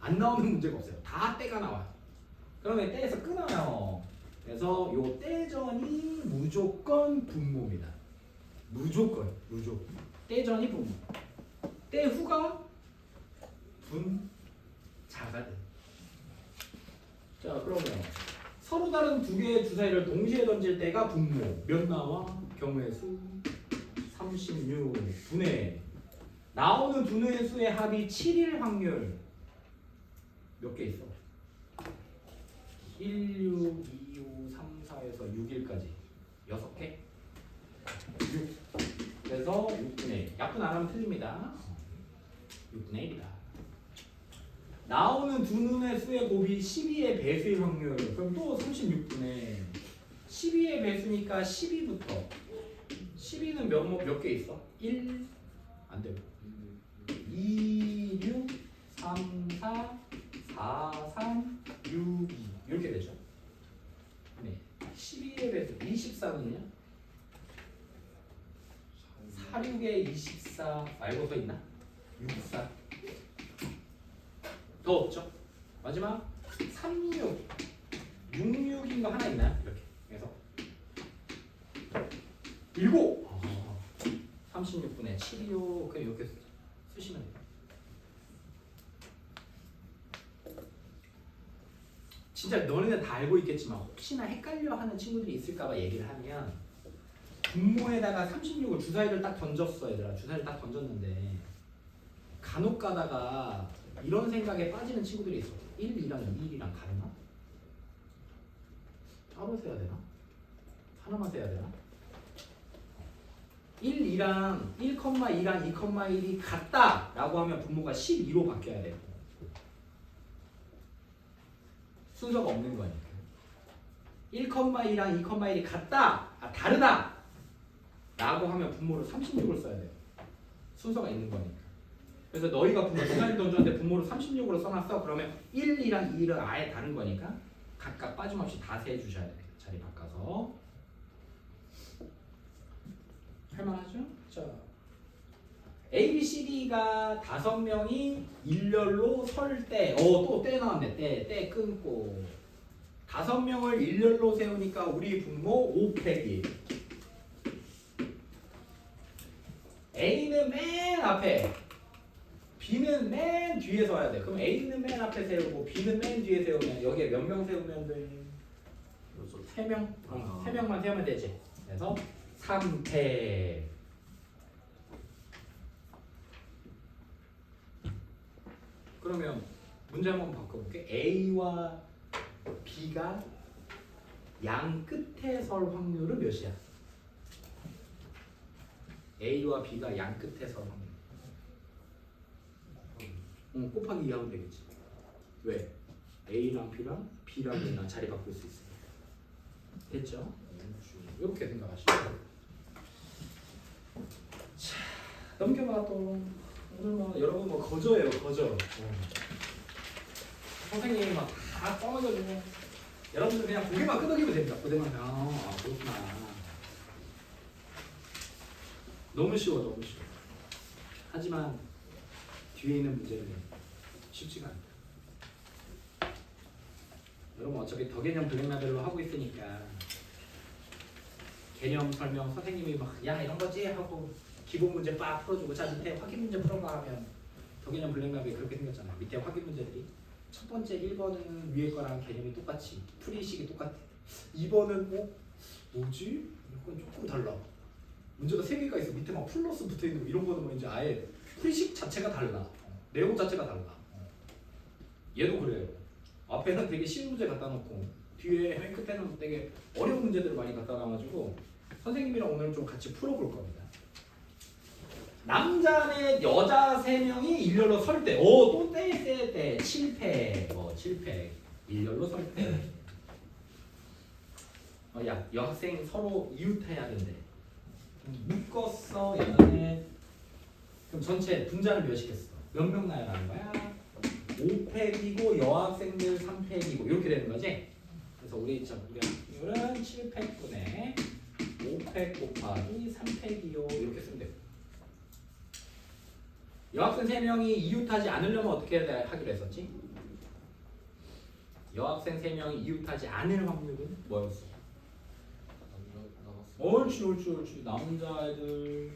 안 나오는 문제가 없어요. 다 때가 나와요. 그러면 때에서 끊어요. 그래서 요 때전이 무조건 분모입니다. 무조건. 때전이 분모. 때 후가 분자가 돼. 자, 그러면 서로 다른 두 개의 주사위를 동시에 던질 때가 분모. 몇 나와? 경우의 수 36분의 나오는 두 뇌의 수의 합이 7일 확률 몇 개 있어? 1, 6, 2, 5, 3, 4에서 6일까지 6개? 6. 그래서 6분의 1. 약분 안 하면 틀립니다. 6분의 1이다. 나오는 두 눈의 수의 곱이 12의 배수일 확률. 그럼 또 36분의 12의 배수니까 12부터 12는 몇 개 있어? 1 안 되고 2, 6, 3, 4, 4, 3, 6, 2 이렇게 되죠. 네. 12의 배수 24는요? 4, 6에 24 말고 더 있나? 64 더 없죠? 마지막 36 66인 거 하나 있나요? 이렇게 그래서 7 36분의 7이요. 그냥 이렇게 쓰시면 돼요. 진짜 너네는 다 알고 있겠지만 혹시나 헷갈려 하는 친구들이 있을까봐 얘기를 하면 분모에다가 36을 주사위를 딱 던졌어 얘들아. 주사위를 딱 던졌는데 간혹 가다가 이런 생각에 빠지는 친구들이 있어. 1, 2랑 2, 1이랑 같나? 따로 세야 되나? 하나만 세야 되나? 1, 2랑 1,2랑 2,1이 같다 라고 하면 분모가 12로 바뀌어야 돼요. 순서가 없는 거니까. 1,2랑 2,1이 같다! 다르다! 라고 하면 분모를 36을 써야 돼요. 순서가 있는 거니까. 그래서 너희가 분모 주사위를 던졌는데 분모를 36으로 써놨어. 그러면 1, 2랑 2를 아예 다른 거니까 각각 빠짐없이 다 세주셔야 돼요. 자리 바꿔서. 할만하죠? 자, A, B, C, D가 5명이 일렬로 설 때, 또 때 나왔네. 때 끊고 5명을 일렬로 세우니까 우리 분모 5팩이 A는 맨 앞에, B는 맨 뒤에 서야 돼. 그럼 A는 맨 앞에 세우고 B는 맨 뒤에 세우면 여기에 몇 명 세우면 돼? 3명? 3명만 세우면 되지. 그래서 3패. 그러면 문제 한번 바꿔볼게. A와 B가 양 끝에 설 확률은 몇이야? A와 B가 양 끝에 설 확률. 곱하기 2 하면 되겠지. 왜? A랑 B랑 B랑 A랑 자리 바꿀 수 있으니까. 됐죠? 이렇게 생각하시면 돼요. 자, 넘겨봐 또. 오늘 뭐 여러분 뭐 거저예요, 거저. 선생님이 막 다 써가지고 여러분들 그냥 고개만 끄덕이면 됩니다. 고개만 그렇구나. 너무 쉬워, 너무 쉬워. 하지만 뒤에 있는 문제는 쉽지가 않다. 여러분 어차피 더 개념 블랙라벨로 하고 있으니까 개념 설명 선생님이 막 야 이런 거지 하고 기본 문제 빡 풀어주고 자 밑에 확인 문제 풀어봐 하면 더 개념 블랙라벨이 그렇게 생겼잖아. 밑에 확인 문제들이 첫 번째 1번은 위에 거랑 개념이 똑같이 풀이식이 똑같아. 2번은 뭐지? 이건 조금 달라. 문제가 3개가 있어. 밑에 막 플러스 붙어있는 거 이런 거는 뭐 이제 아예 풀이식 자체가 달라. 내용 자체가 달라. 얘도 그래요. 앞에는 되게 쉬운 문제 갖다 놓고 뒤에 맨 끝에는 되게 어려운 문제들을 많이 갖다 놔가지고 선생님이랑 오늘 좀 같이 풀어볼 겁니다. 남자 넷 여자 3명이 일렬로 설 때, 또 때 7패, 7패 일렬로 설 때. 야 여학생 서로 이웃해야 된대. 묶었어 여자넷. 그럼 전체 분자는 몇이겠어? 몇 명 나열하는 거야? 5팩이고 여학생들 3팩이고 이렇게 되는 거지? 그래서 우리 확률은 7팩분의 5팩 곱하기 3팩이요 이렇게 쓰면 되고 여학생 3명이 이웃하지 않으려면 어떻게 하기로 했었지? 여학생 3명이 이웃하지 않을 확률은 뭐였어? 옳지 남자애들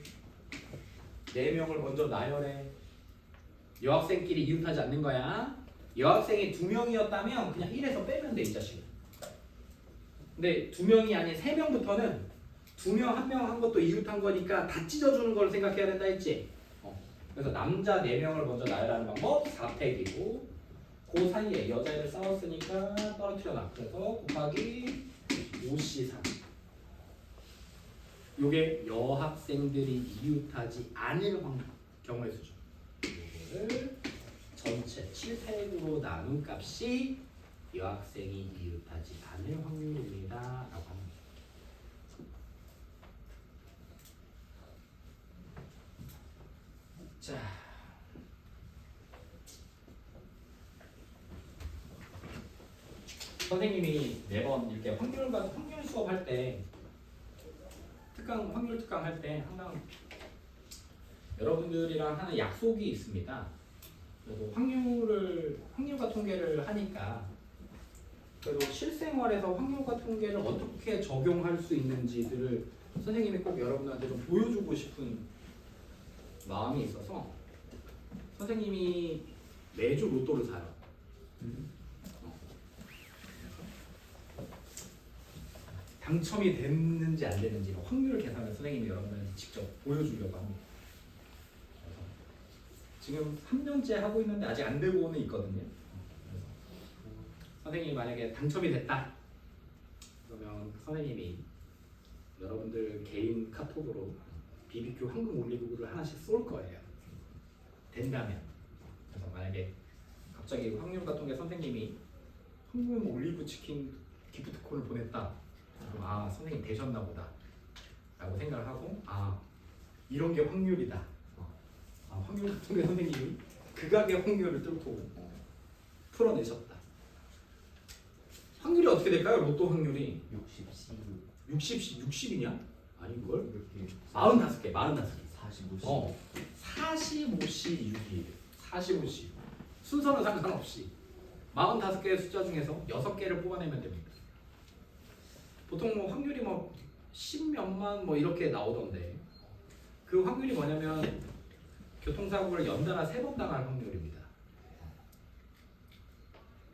4명을 먼저 나열해. 여학생끼리 이웃하지 않는 거야. 여학생이 2명이었다면 그냥 1에서 빼면 돼 이 자식은. 근데 2명이 아닌 3명부터는 2명 1명 한 것도 이웃한 거니까 다 찢어주는 걸 생각해야 된다 했지. 그래서 남자 4명을 먼저 나열하는 방법 4팩이고 그 사이에 여자애를 싸웠으니까 떨어뜨려 놔. 그래서 곱하기 5C3. 요게 여학생들이 이웃하지 않을 경우의 수준. 이거를 전체 7팩으로 나눈 값이 여학생이 이웃하지 않을 확률입니다. 라고 합니다. 자, 선생님이 매번 이렇게 확률 수업할 때 확률 특강 할 때 항상 여러분들이랑 하는 약속이 있습니다. 그래도 확률과 통계를 하니까 그래도 실생활에서 확률과 통계를 어떻게 적용할 수 있는지들을 선생님이 꼭 여러분들한테 좀 보여주고 싶은 마음이 있어서 선생님이 매주 로또를 사요. 당첨이 됐는지 안 됐는지 확률 계산을 선생님이 여러분들한테 직접 보여주려고 합니다. 그래서 지금 3년째 하고 있는데 아직 안 되고는 있거든요. 그래서 선생님이 만약에 당첨이 됐다 그러면 선생님이 여러분들 개인 카톡으로 BBQ 황금 올리브를 하나씩 쏠 거예요. 된다면. 그래서 만약에 갑자기 확률과 통계 선생님이 황금 올리브 치킨 기프트콘을 보냈다. 그럼 아 선생님 되셨나 보다 라고 생각을 하고 아 이런 게 확률이다. 확률 같은 게 선생님이 극악의 확률을 뚫고 풀어내셨다. 확률이 어떻게 될까요? 로또 확률이 60이냐? 아닌걸? 이렇게 45개 45씩 45시 6일 45시 순서는 상관없이 45개의 숫자 중에서 6개를 뽑아내면 됩니다. 보통 뭐 확률이 뭐 10몇만 뭐 이렇게 나오던데 그 확률이 뭐냐면 교통사고를 연달아 3번 당할 확률입니다.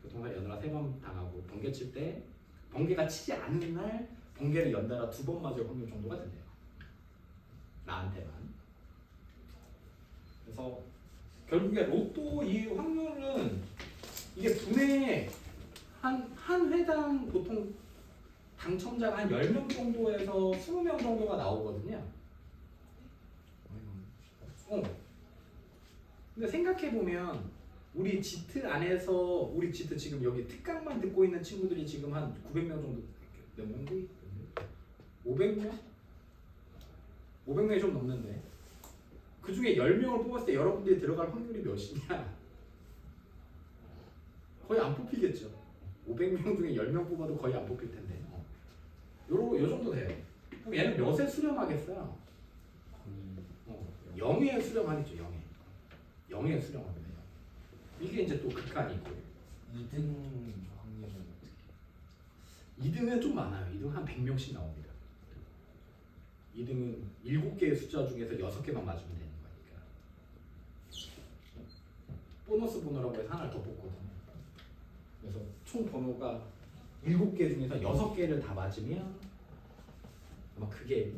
교통사고 연달아 3번 당하고 번개 칠 때 번개가 치지 않은 날 번개를 연달아 2번 맞을 확률 정도가 된대요. 나한테만. 그래서 결국에 로또 이 확률은 이게 분의 한 회당 보통 당첨자가 한 10명 정도에서 20명 정도가 나오거든요. 근데 생각해보면 우리 지트 안에서 우리 지트 지금 여기 특강만 듣고 있는 친구들이 지금 한 900명 정도 몇 명이? 500명? 500명이 좀 넘는데 그 중에 10명을 뽑았을 때 여러분들이 들어갈 확률이 몇이냐? 거의 안 뽑히겠죠. 500명 중에 10명 뽑아도 거의 안 뽑힐 텐데 요 정도 돼요. 그럼 얘는 몇에 수렴하겠어요? 0에 수렴하겠죠. 0에 수렴합니다. 이게 이제 또 극한이고 2등 확률은 어떻게? 2등은 좀 많아요. 2등 한 100명씩 나옵니다. 2등은 7개의 숫자 중에서 6개만 맞으면 되는 거니까. 보너스 번호라고 해서 하나를 더 뽑거든요. 그래서 총 번호가 7개 중에서 6개를 다 맞으면 아마 그게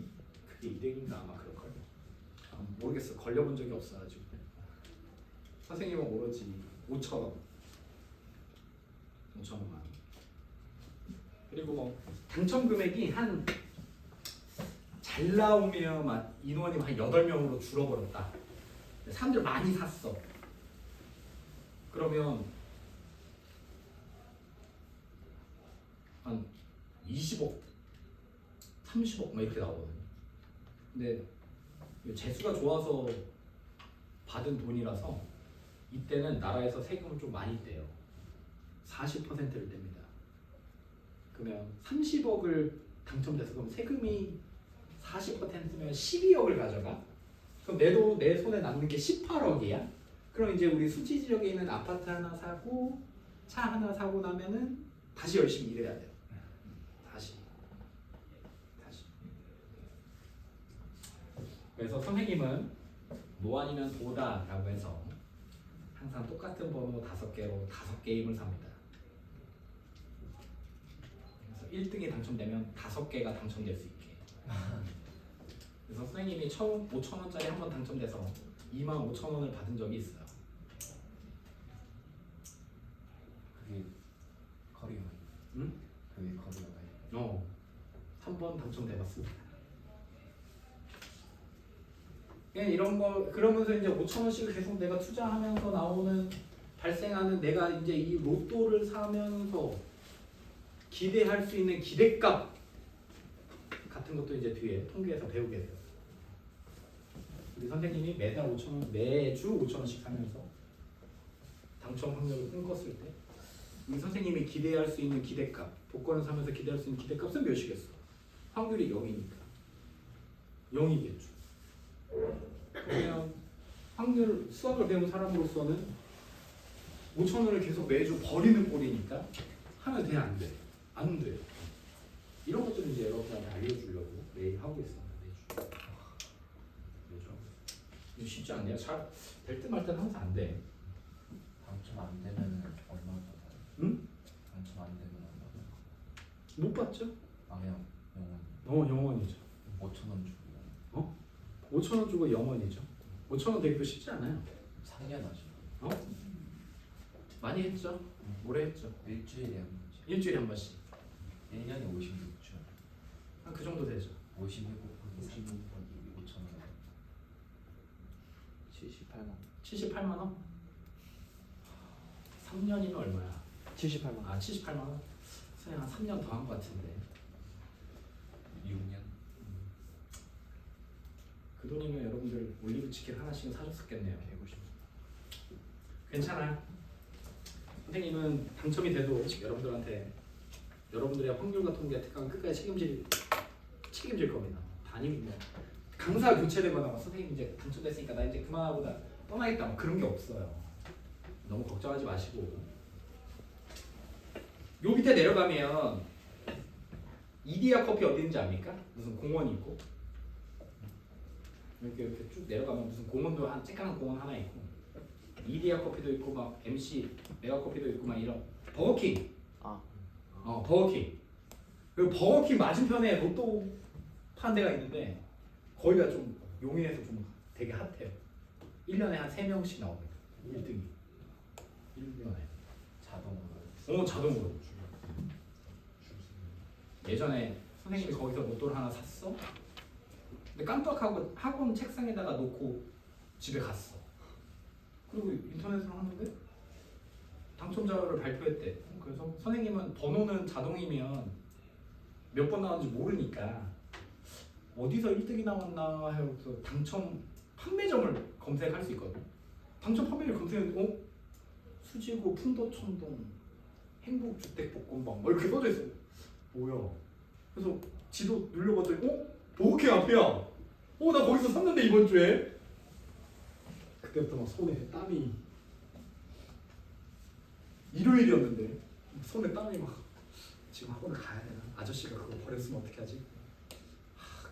2등인가 아마 그럴걸요. 모르겠어. 걸려본 적이 없어가지고. 선생님은 오로지 5,000원. 그리고 뭐 당첨 금액이 한 잘 나오면 막 인원이 한 8명으로 줄어버렸다. 사람들 많이 샀어. 그러면 한 20억, 30억 막 이렇게 나오거든요. 근데 재수가 좋아서 받은 돈이라서 이때는 나라에서 세금을 좀 많이 떼요. 40%를 뗍니다. 그러면 30억을 당첨돼서 그럼 세금이 40%면 12억을 가져가? 그럼 내 손에 남는 게 18억이야? 그럼 이제 우리 수지 지역에 있는 아파트 하나 사고 차 하나 사고 나면은 다시 열심히 일해야 돼요. 다시. 그래서 선생님은 뭐 아니면 도다 라고 해서 항상 똑같은 번호 5개로 5게임을 삽니다. 그래서 1등이 당첨되면 5개가 당첨될 수 있게. 그래서 선생님이 처음 5,000원짜리 한 번 당첨돼서 25,000원을 받은 적이 있어요. 그게 커리어가 응? 그게 커리어가 3번 당첨돼봤습니다. 그냥 이런 거 그러면서 이제 5,000원씩을 계속 내가 투자하면서 나오는 발생하는 내가 이제 이 로또를 사면서 기대할 수 있는 기대값 같은 것도 이제 뒤에 통계에서 배우게 돼요. 우리 선생님이 매달 5,000원 매주 5,000원씩 사면서 당첨 확률을 꿈꿨을 때 우리 선생님이 기대할 수 있는 기대값 복권을 사면서 기대할 수 있는 기대값은 몇이겠어? 확률이 0이니까 0이겠죠. 그러면 확률 수학을 배운 사람으로서는 5,000원을 계속 매주 버리는 꼴이니까 하면 돼 안 돼? 안 돼. 이런 것들을 이제 여러분한테 알려주려고 매일 하고 있습니다. 매주 하고 있어요. 이거 쉽지 않네요. 잘 될 때 말 때는 항상 안 돼. 당첨 안 되면 얼마 받아요? 응? 당첨 안 되면 얼마 받아요? 못 받죠? 아 그냥 영원 영원이죠. 5,000원 주고 5,000원 주고 영원이죠. 5,000원 되기도 쉽지 않아요. 3년 하죠. 많이 했죠. 오래 했죠. 일주일에 한 번씩. 일주일에 한 번씩. 1년에 56주. 한 그 정도 되죠. 52 곱하기 3 곱하기 5,000원. 78만. 78만 원? 3년이면 얼마야? 78만. 아 78만 원? 선생님 한 3년 더 한 것 같은데 6년. 그 돈이면 여러분들 올리브 치킨 하나씩은 사줬었겠네요. 150. 괜찮아요. 선생님은 당첨이 돼도 여러분들한테 여러분들의 확률과 통계 특강은 끝까지 책임질 겁니다. 담임 뭐 강사 교체되거나 막 선생님 이제 당첨됐으니까 나 이제 그만하고 나 떠나겠다 뭐 그런 게 없어요. 너무 걱정하지 마시고 요 밑에 내려가면 이디야 커피 어디 있는지 압니까? 무슨 공원이 있고 이렇게 쭉 내려가면 무슨 공원도 한 쬐깐한 공원 하나 있고 이디야 커피도 있고 막 MC 메가 커피도 있고 막 이런 버거킹 버거킹 그리고 버거킹 맞은편에 로또 파는 데가 있는데 거기가 좀 용인에서 좀 되게 핫해요. 1년에 한 3명씩 나옵니다. 1등이 1년에 자동으로. 자동으로 예전에 선생님이 거기서 로또를 하나 샀어. 근데 깜빡하고 학원 책상에다가 놓고 집에 갔어. 그리고 인터넷으로 하는데 당첨자를 발표했대. 그래서 선생님은 번호는 자동이면 몇 번 나왔는지 모르니까 어디서 1등이 나왔나 해서 당첨 판매점을 검색할 수 있거든. 당첨 판매를 검색했는데 수지구 풍도촌동 행복주택복권방 뭐 이렇게 써져 있어. 뭐야? 그래서 지도 눌러봤더니 버거킹 앞이야. 나 거기서 샀는데 이번 주에. 그때부터 막 손에 땀이 일요일이었는데 손에 땀이 막 지금 학원을 가야 되나? 아저씨가 그거 버렸으면 어떻게 하지?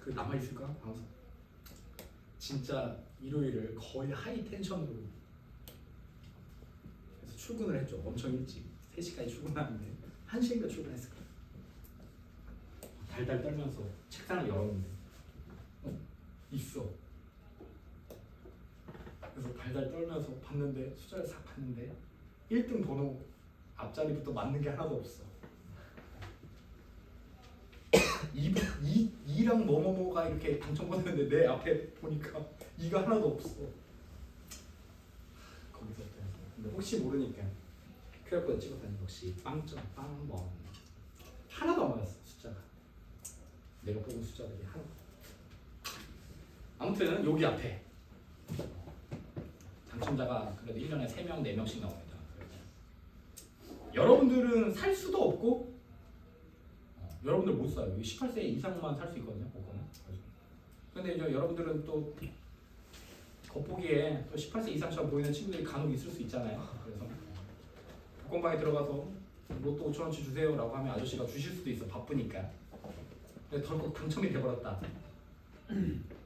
그 남아 있을까? 하면서 진짜 일요일을 거의 하이 텐션으로 그래서 출근을 했죠. 엄청 일찍 3시까지 출근하는데 1시인가 출근했을 거야. 달달 떨면서 책상을 열었는데 있어. 그래서 달달 떨면서 봤는데 숫자를 싹 봤는데 1등 번호 앞자리부터 맞는 게 하나도 없어. 2랑 뭐뭐뭐가 이렇게 당첨받았는데 내 앞에 보니까 2가 하나도 없어. 거기서 근데 혹시 모르니까 QR코드 찍었더니 역시 빵점 빵번 하나도 안 맞았어. 숫자가 내가 뽑은 숫자들이 하나. 아무튼 여기 앞에 당첨자가 그래도 1년에 3명, 4명씩 나옵니다. 여러분들은 살 수도 없고 여러분들 못 사요. 18세 이상만 살 수 있거든요. 복권은. 근데 이제 여러분들은 또 겉보기에 또 18세 이상처럼 보이는 친구들이 간혹 있을 수 있잖아요. 그래서 복권방에 들어가서 로또 5,000원치 주세요 라고 하면 아저씨가 주실 수도 있어. 바쁘니까. 근데 덜컥 당첨이 돼버렸다.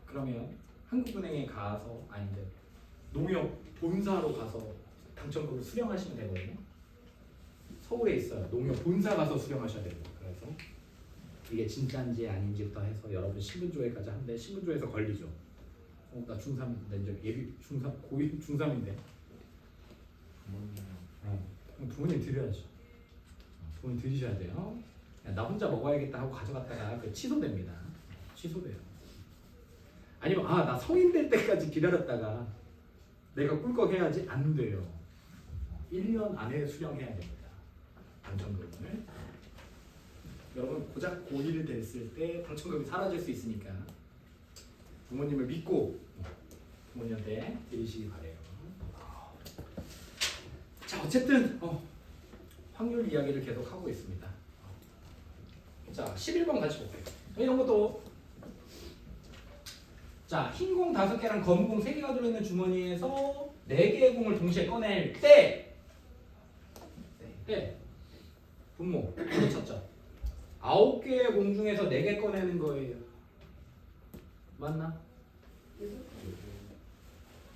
그러면 한국은행에 가서 아닌데 농협 본사로 가서 당첨금을 수령하시면 되거든요. 서울에 있어요. 농협 본사 가서 수령하셔야 됩니다. 그래서 이게 진짜인지 아닌지부터 해서 여러분 신분조회까지 하는데 신분조회에서 걸리죠. 나 중3인데 이제 예비 중3 고1 중3인데. 그럼 부모님 드려야죠. 부모님 드리셔야 돼요. 야, 나 혼자 먹어야겠다 하고 가져갔다가 그 취소됩니다. 취소돼요. 아니면 나 성인 될 때까지 기다렸다가 내가 꿀꺽 해야지 안 돼요. 1년 안에 수령해야 됩니다. 당첨금을. 여러분 고작 고1 됐을 때 당첨금이 사라질 수 있으니까 부모님을 믿고 부모님한테 드리시기 바래요. 자 어쨌든 확률 이야기를 계속 하고 있습니다. 자 11번 같이 볼게요. 이런 것도 자 흰 공 5개랑 검은 공 3개가 들어있는 주머니에서 4개의 공을 동시에 꺼낼 때 분모 찾죠. 9개의 공 중에서 4개 꺼내는 거예요. 맞나?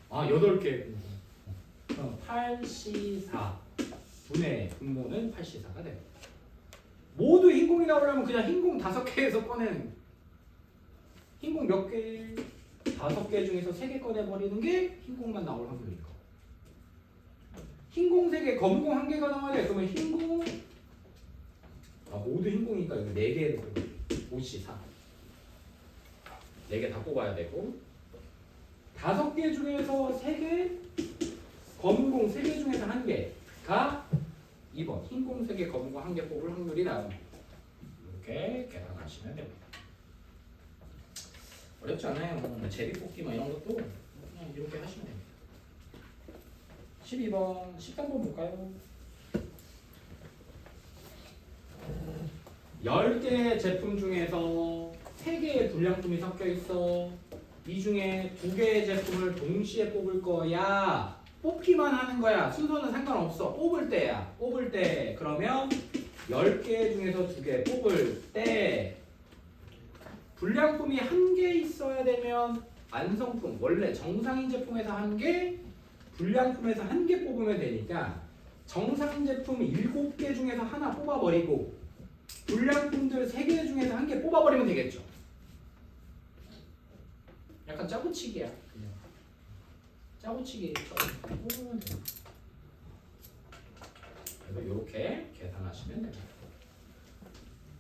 8개. 그럼 8C4 분의 분모는 8C4가 돼요. 모두 흰 공이 나오려면 그냥 흰 공 5개에서 꺼내는 흰 공 몇 개? 5개 중에서 3개 꺼내버리는 게 흰 공만 나올 확률인 거. 흰 공 3개, 검은 공 1개가 나와야 돼. 그러면 흰 공 모두 흰 공이니까 이거 4개를 뽑아요. 5C4 4개 다 뽑아야 되고 5개 중에서 3개 검은 공 3개 중에서 1개가 2번 흰 공 3개 검은 공 1개 뽑을 확률이 나옵니다. 이렇게 계산하시면 됩니다. 어렵지 않아요. 제비 뽑기 이런 것도 그냥 이렇게 하시면 됩니다. 12번 13번 볼까요? 10개의 제품 중에서 3개의 불량품이 섞여 있어. 이 중에 2개의 제품을 동시에 뽑을 거야. 뽑기만 하는 거야. 순서는 상관없어. 뽑을 때야. 뽑을 때. 그러면 10개 중에서 2개 뽑을 때 불량품이 1개 있어야 되면 완성품, 원래 정상인 제품에서 1개, 불량품에서 1개 뽑으면 되니까 정상인 제품 7개 중에서 하나 뽑아버리고 불량품들 3개 중에서 1개 뽑아버리면 되겠죠. 약간 짜고치기야. 그냥 짜고치기처럼 뽑으면 돼요. 그래서 이렇게 계산하시면 됩니다.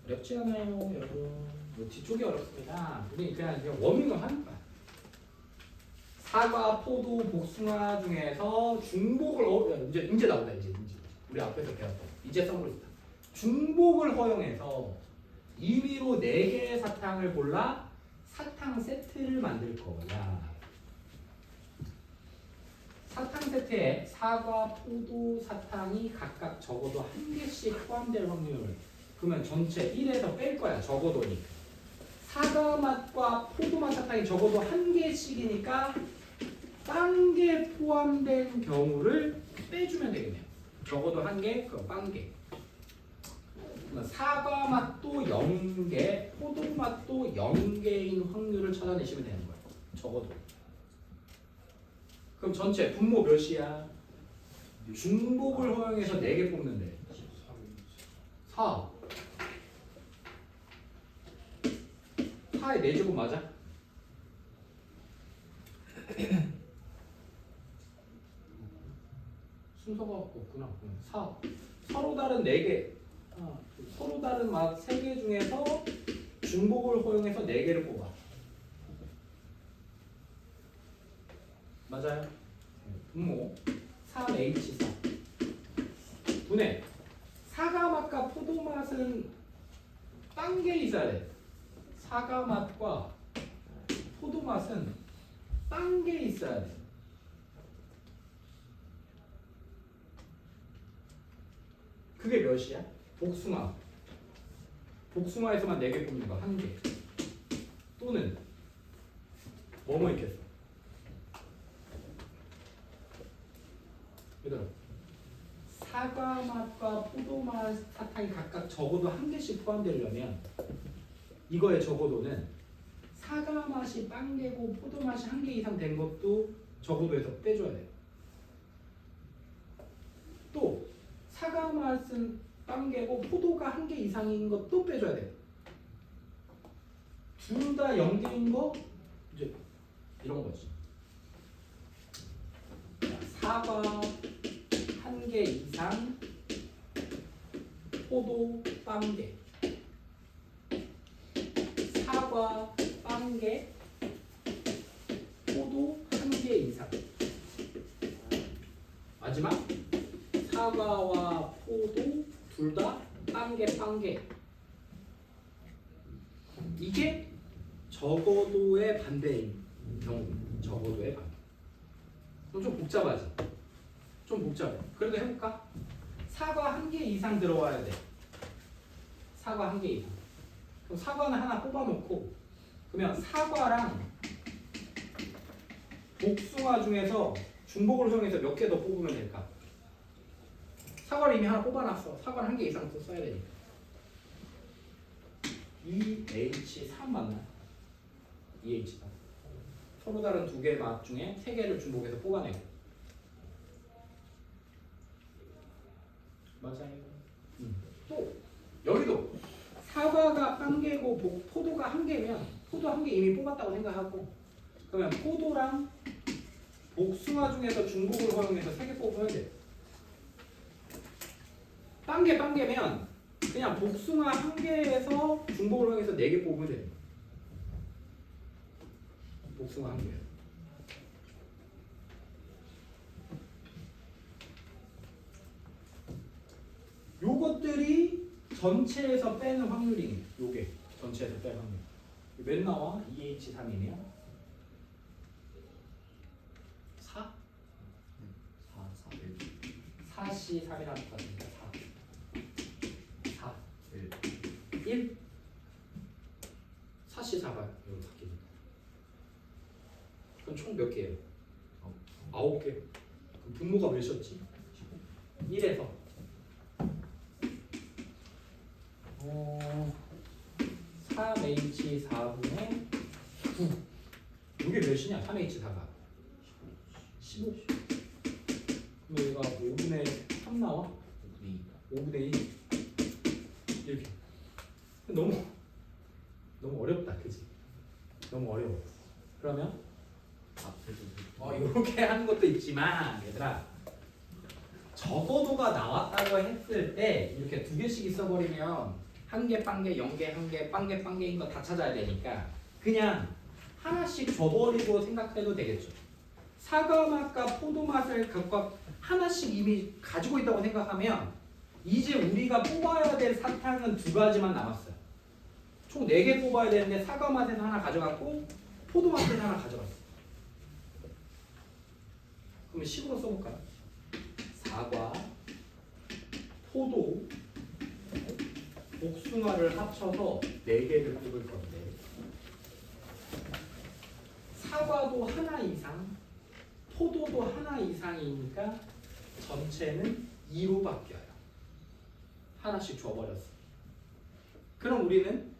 어렵지 않아요, 여러분. 뒤쪽이 어렵습니다. 우리 그냥 워밍을 하는 거야. 사과, 포도, 복숭아 중에서 중복을 이제 나온다. 이제 우리 앞에서 배웠던 이제 써버렸다. 중복을 허용해서 임의로 4개의 사탕을 골라 사탕 세트를 만들 거야. 사탕 세트에 사과, 포도, 사탕이 각각 적어도 1개씩 포함될 확률. 그러면 전체 1에서 뺄 거야. 적어도니까. 사과 맛과 포도 맛 사탕이 적어도 1개씩이니까 빵개 포함된 경우를 빼주면 되겠네요. 적어도 1개, 그럼 빵개. 사과 맛도 0개, 포도 맛도 0개인 확률을 찾아내시면 되는 거예요. 적어도. 그럼 전체 분모 몇이야? 중복을 허용해서 4개 뽑는데 4. 4의 4제곱 맞아? 순서가 없구나. 4. 서로 다른 4개. 서로 다른 맛 3개 중에서 중복을 허용해서 4개를 뽑아. 맞아요? 분모 3H4 분해 사과 맛과 포도 맛은 빵개 있어야 돼. 사과 맛과 포도 맛은 빵개 있어야 돼. 그게 몇이야? 복숭아. 복숭아에서만 4개 뽑는 거 1개. 또는 뭐뭐 있겠어? 얘들아, 사과 맛과 포도 맛 사탕이 각각 적어도 1개씩 포함되려면 이거의 적어도는 사과 맛이 빵개고 포도 맛이 1개 이상 된 것도 적어도에서 빼줘야 돼요. 또 사과 맛은 빵개고 포도가 1개 이상인 것도 빼줘야 돼요. 둘 다 0개인 거 이제 이런 거지. 자, 사과 1개 이상, 포도 빵개. 사과 빵개, 포도 1개 이상. 마지막 사과와 포도 둘 다 빵개. 이게 적어도의 반대인 경우. 적어도의 반대. 그럼 좀 복잡하지? 좀 복잡해. 그래도 해볼까? 사과 1개 이상 들어와야 돼. 사과 1개 이상. 그럼 사과는 하나 뽑아놓고, 그러면 사과랑 복숭아 중에서 중복을 사용해서 몇 개 더 뽑으면 될까? 사과를 이미 하나 뽑아놨어. 사과를 1개 이상 더 써야 되니까. EH3 맞나? EH3. 서로 다른 두 개의 맛 중에 3개를 중복해서 뽑아내고. 맞아요. 또 여기도 사과가 1개고 포도가 1개면 포도 1개 이미 뽑았다고 생각하고, 그러면 포도랑 복숭아 중에서 중복을 활용해서 3개 뽑으면 돼. 빵개면 그냥 복숭아 1개에서 중복을 활용해서 4개 뽑으면 돼. 복숭아 1개. 요것들이 전체에서 빼는 확률이네. 요게 전체에서 빼는 확률. 몇 나와? 2H3이네요. 4? 4C 3이라는 것 같으니까 4. 1? 4C 4가 여기 바뀌니까. 그럼 총 몇 개예요? 9개. 그럼 분모가 몇이었지? 1에서 3H4분의 9. 이게 몇이냐? 3H4가 15. 그럼 얘가 5분의 3 나와? 5분의 1. 이렇게. 너무 어렵다, 그지? 너무 어려워. 그러면 이렇게 하는 것도 있지만, 얘들아, 적어도가 나왔다고 했을 때 이렇게 2개씩 있어버리면 1개, 빵개, 0개, 1개, 빵개인 거 다 찾아야 되니까 그냥 하나씩 줘버리고 생각해도 되겠죠. 사과 맛과 포도 맛을 각각 하나씩 이미 가지고 있다고 생각하면 이제 우리가 뽑아야 될 사탕은 2가지만 남았어요. 총 4개 뽑아야 되는데 사과 맛에서 하나 가져갔고 포도 맛에서 하나 가져갔어요. 그러면 식으로 써볼까요? 사과, 포도, 복숭아를 합쳐서 4개를 뽑을 건데, 사과도 하나 이상, 포도도 하나 이상이니까 전체는 2로 바뀌어요. 하나씩 줘버렸어. 그럼 우리는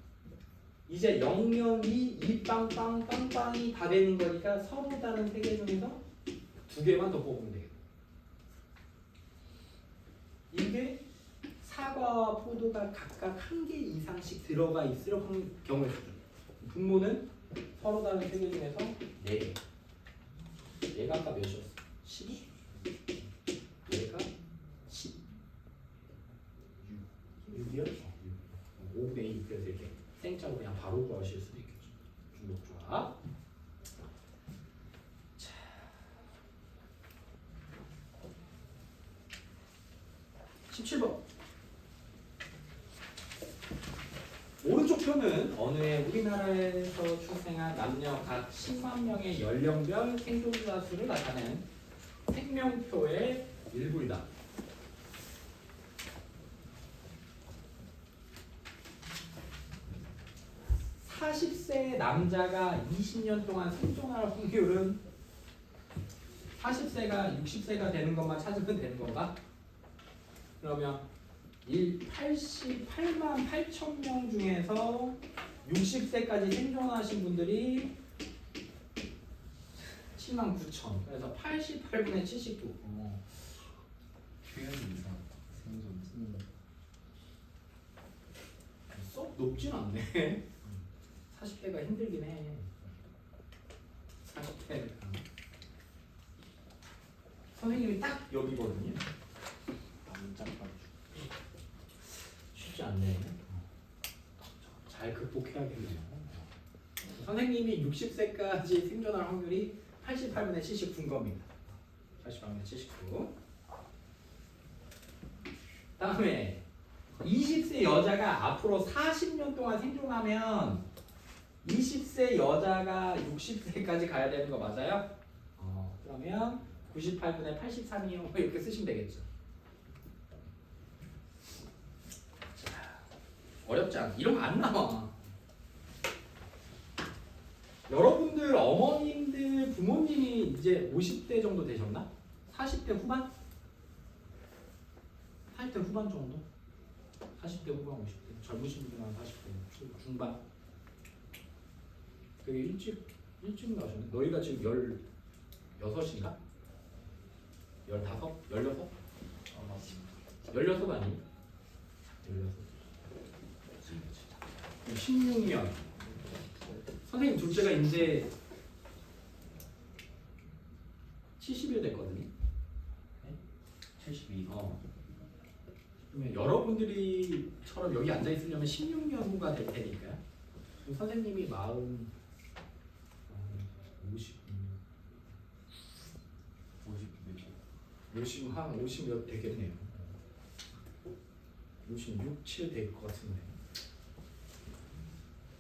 이제 002, 2빵빵, 빵빵이 다 되는 거니까 서로 다른 3개 중에서 2개만 더 뽑으면 돼요. 이게 사과와 포도가 각각 1개 이상씩 들어가 있을 경우의 수준. 분모는 서로 다른 3개 중에서 4개. 얘가 아까 몇이었어? 12? 얘가 10. 6이요? 5분의 2. 그래서 이렇게 생짜고 그냥 바로 구하실 수도 있겠죠. 중복조합. 17번. 오른쪽 표는 어느 해 우리나라에서 출생한 남녀 각 10만 명의 연령별 생존자 수를 나타내는 생명표의 일부이다. (40세) 남자가 20년 동안 생존할 확률은 40세가 60세가 되는 것만 찾으면 되는 건가? 그러면 88만 8천 명 중에서 60세까지 생존하신 분들이 7만 9천. 그래서 88분의 79. 표현 이상 생존. 썩 높진 않네. 40대가 힘들긴 해. 40대. 10대. 선생님이 딱 여기거든요. 남자까지. 쉽지 않네. 잘 극복해야겠네요. 선생님이 60세까지 생존할 확률이 88분의 79인 겁니다. 88분의 79. 다음에 20세 여자가 앞으로 40년 동안 생존하면 20세 여자가 60세까지 가야 되는 거 맞아요? 그러면 98분의 83이요. 이렇게 쓰시면 되겠죠. 자, 어렵지 않아. 이런 거 안 나와. 여러분들 어머님들 부모님이 이제 50대 정도 되셨나? 40대 후반? 40대 후반 정도? 40대 후반 50대 젊으신 분들은 한 40대 중반. 되게 일찍 나오셨네. 너희가 지금 16인가? 15? 16? 맞습니다. 16 아니니? 16 16년 선생님 둘째가 이제 70일 됐거든요. 72. 그러면 여러분들이처럼 여기 앉아 있으려면 16년 후가 될 테니까 그럼 선생님이 50 몇 되겠네요. 56, 7 될 것 같은데.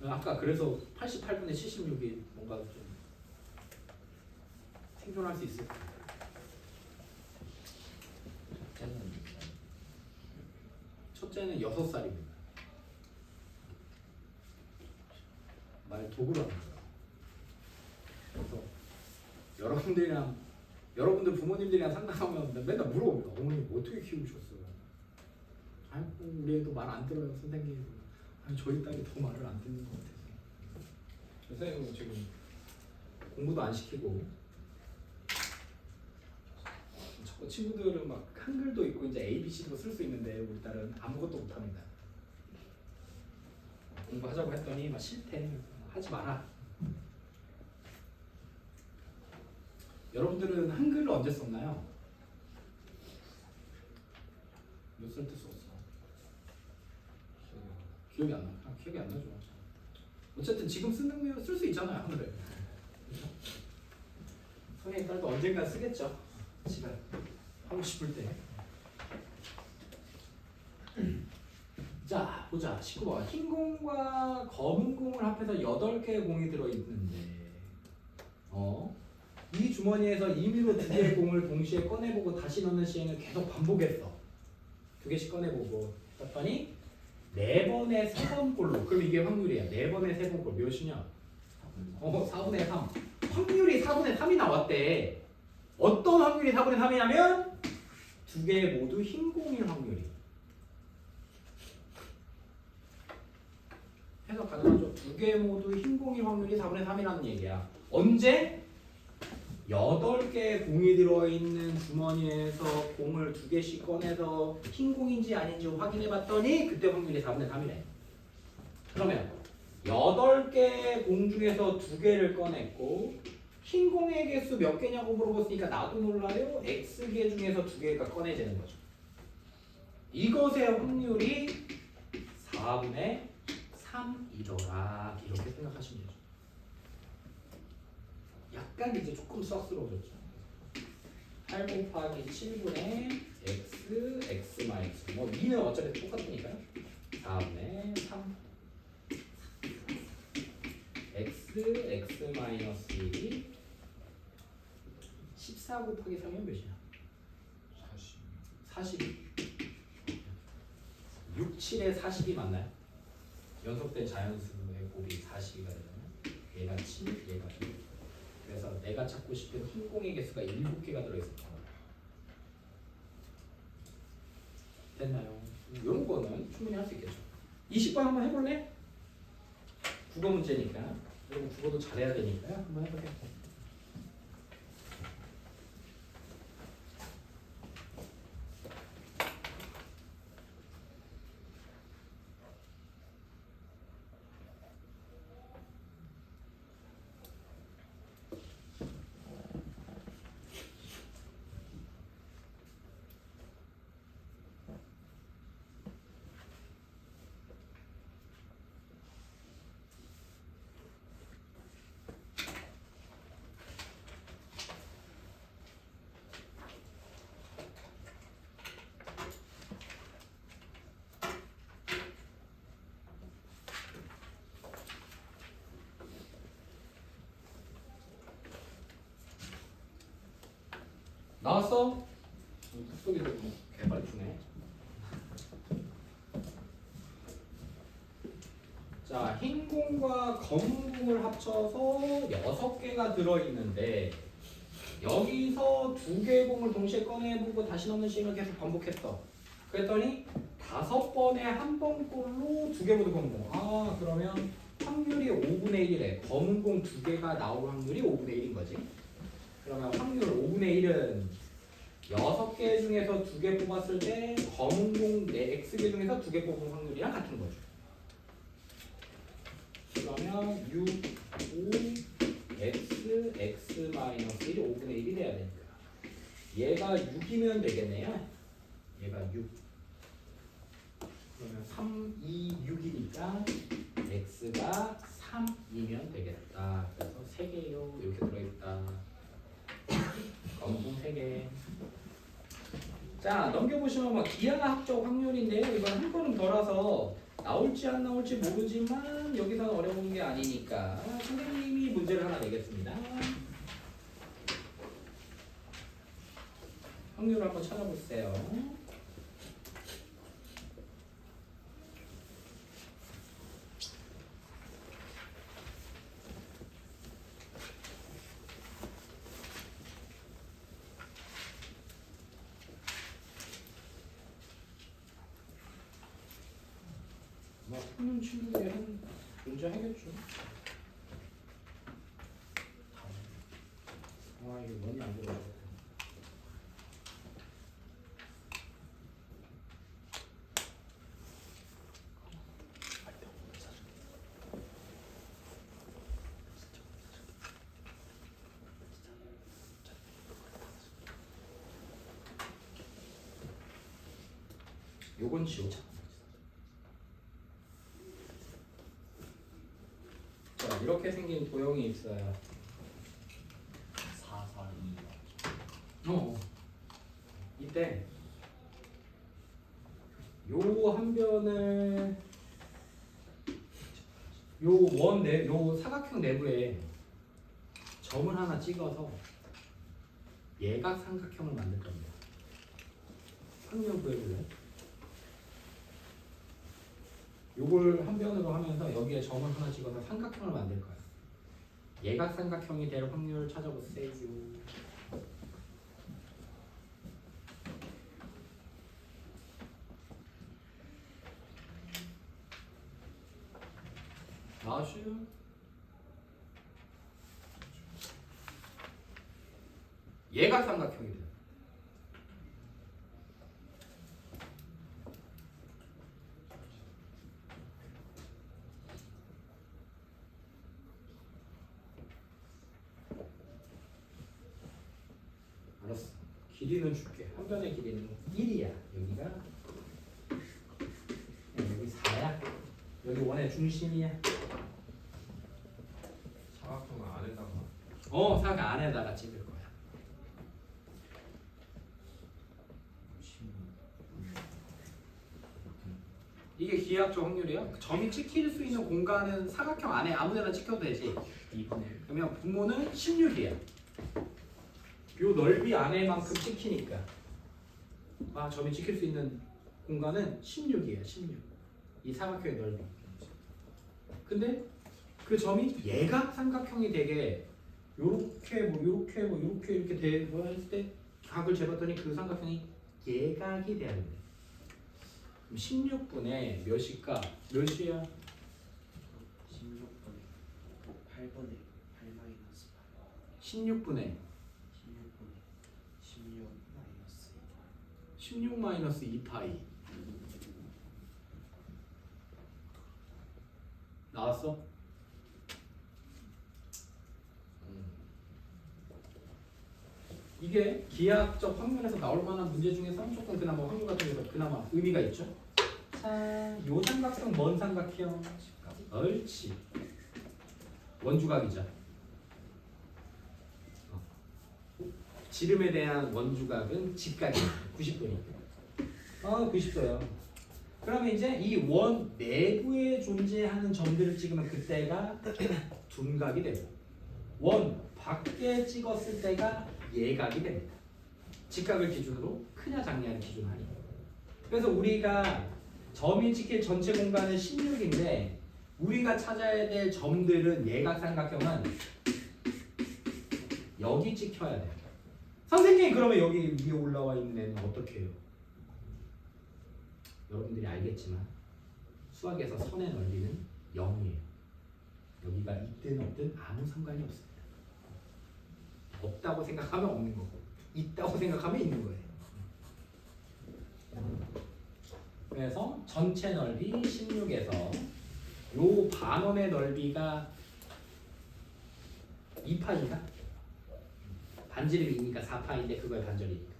아까 그래서 88분의 76이 뭔가 좀 생존할 수 있을 것 같아요. 첫째는 6살입니다. 말 도구로 하는 거예요. 그래서 여러분들 부모님들이랑 상담하면 맨날 물어봅니다. 어머님 어떻게 키우셨어요? 아이고 우리 애도 말 안 들어요 선생님. 아니 저희 딸이 더 말을 안 듣는 것 같아서. 선생님은 지금 공부도 안 시키고 저 친구들은 막 한글도 있고 이제 ABC도 쓸 수 있는데 우리 딸은 아무것도 못합니다. 공부하자고 했더니 막 싫대. 하지 마라. 여러분들은 한글을 언제 썼나요? 몇 살 때 썼어? 기억이 안 나. 기억이 안 나죠. 어쨌든 지금 쓰는 거 쓸 수 있잖아요. 한글을. 선생님 딸도 언젠가 쓰겠죠. 집에 하고 싶을 때. 자 보자. 19번. 흰 공과 검은 공을 합해서 8개의 공이 들어있는데 이 주머니에서 임의로 2개의 공을 동시에 꺼내보고 다시 넣는 시행을 계속 반복했어. 2개씩 꺼내보고 했더니 4번에 3번 꼴로. 그럼 이게 확률이야. 4번에 3번 꼴 몇이냐? 4분의 3. 확률이 4분의 3이 나왔대. 어떤 확률이 4분의 3이냐면 2개 모두 흰 공일 확률이. 해석 가능하죠? 2개 모두 흰 공일 확률이 4분의 3이라는 얘기야. 언제? 8개의 공이 들어있는 주머니에서 공을 2개씩 꺼내서 흰 공인지 아닌지 확인해 봤더니 그때 확률이 4분의 3이래. 그러면 8개의 공 중에서 2개를 꺼냈고 흰 공의 개수 몇 개냐고 물어봤으니까 나도 몰라요. X개 중에서 2개가 꺼내지는 거죠. 이것의 확률이 4분의 3이더라. 이렇게 생각하시면 되죠. 약간 이제 조금 썩스러워졌죠. 8 곱하기 7분의 x 마이너스 뭐 2는 어차피 똑같으니까요. 4분의 3 x 마이너스 1이 14 곱하기 3이면 몇이야? 40. 6, 7에 40이 맞나요? 연속된 자연수의 곱이 40이가 되잖아요. 얘가 7, 얘가 1. 그래서 내가 찾고 싶은 흰 공의 개수가 7개가 들어있었던 거예요. 됐나요? 이런 거는 충분히 할 수 있겠죠. 20번 한번 해볼래? 국어 문제니까. 여러분 국어도 잘해야 되니까요. 한번 해볼게요. 나왔어? 톡톡이도 개빨리 푸네. 자, 흰 공과 검은 공을 합쳐서 6개가 들어있는데 여기서 2개의 공을 동시에 꺼내보고 다시 넣는 식을 계속 반복했어. 그랬더니 5번에 한 번꼴로 2개 모두 검은 공. 아, 그러면 확률이 5분의 1이래. 검은 공 2개가 나올 확률이 5분의 1인 거지. 그러면 확률 5분의 1은 6개 중에서 2개 뽑았을 때 검은 공 X개 중에서 2개 뽑은 확률이랑 같은 거죠. 그러면 6, 5, X, X 마이너스 1이 5분의 1이 돼야 되니까 얘가 6이면 되겠네요. 얘가 6. 그러면 3, 2, 6이니까 X가 3이면 되겠다. 그래서 3개요. 이렇게 들어있다. 검은 3개. 자, 넘겨보시면 막 기하학적 확률인데요. 이건 한 걸음 덜어서 나올지 안 나올지 모르지만 여기서는 어려운 게 아니니까 선생님이 문제를 하나 내겠습니다. 확률을 한번 찾아보세요. 뭐 학년 친구들은 문제 하겠죠. 아, 이거 뭔지 안 보여. 요건 지우자. 자, 이렇게 생긴 도형이 있어요. 4, 4, 2. 이때 요 한 변을 요 사각형 내부에 점을 하나 찍어서 예각 삼각형을 만들 겁니다. 확률 구해볼래요? 요걸 한 변으로 하면서 여기에 점을 하나 찍어서 삼각형을 만들 거예요. 예각 삼각형이 될 확률 찾아보세요. 나와슈. 예각 삼각형이 돼요. 알았어. 길이는 줄게. 한 변의 길이는 1이야. 여기가 여기 4야. 여기 원의 중심이야. 사각형 안에다가 사각 안에다가 찍을 거야. 16. 이게 기하학적 확률이야. 점이 찍힐 수 있는 공간은 사각형 안에 아무데나 찍혀도 되지. 2분의 1. 그러면 분모는 16이야. 요 넓이 안에만큼 찍히니까. 아, 점이 찍힐 수 있는 공간은 16이에요. 16. 이 사각형의 넓이. 근데 그 점이 예각 삼각형이 되게 요렇게 이렇게 되고 했을 때 각을 재봤더니 그 삼각형이 예각이 돼야 된대. 그럼 16분의 몇일까? 몇이야? 16분의 8분의 8 마이너스 16분의 16분의 16 마이너스 16 마이너스 2파이. 나왔어? 이게 기하학적 확률에서 나올 만한 문제 중에서 조금 그나마 확률 같은 데서 그나마 의미가 있죠. 자, 요 삼각형 뭔 삼각형? 옳지. 원주각이죠. 지름에 대한 원주각은 직각이야. 90도니까. 90도요. 그러면 이제 이 원 내부에 존재하는 점들을 찍으면 그때가 둔각이 되고 원 밖에 찍었을 때가 예각이 됩니다. 직각을 기준으로 크냐 작냐를 기준으로 하니. 그래서 우리가 점이 찍힐 전체 공간은 16인데 우리가 찾아야 될 점들은 예각삼각형은 여기 찍혀야 돼요. 선생님이 그러면 여기 위에 올라와 있는 애는 어떻게 해요? 여러분들이 알겠지만 수학에서 선의 넓이는 0이에요. 여기가 있든 없든 아무 상관이 없습니다. 없다고 생각하면 없는 거고 있다고 생각하면 있는 거예요. 그래서 전체 넓이 16에서 요 반원의 넓이가 2파인가? 반지름이 2니까 4파인데 그거의 반절이니까.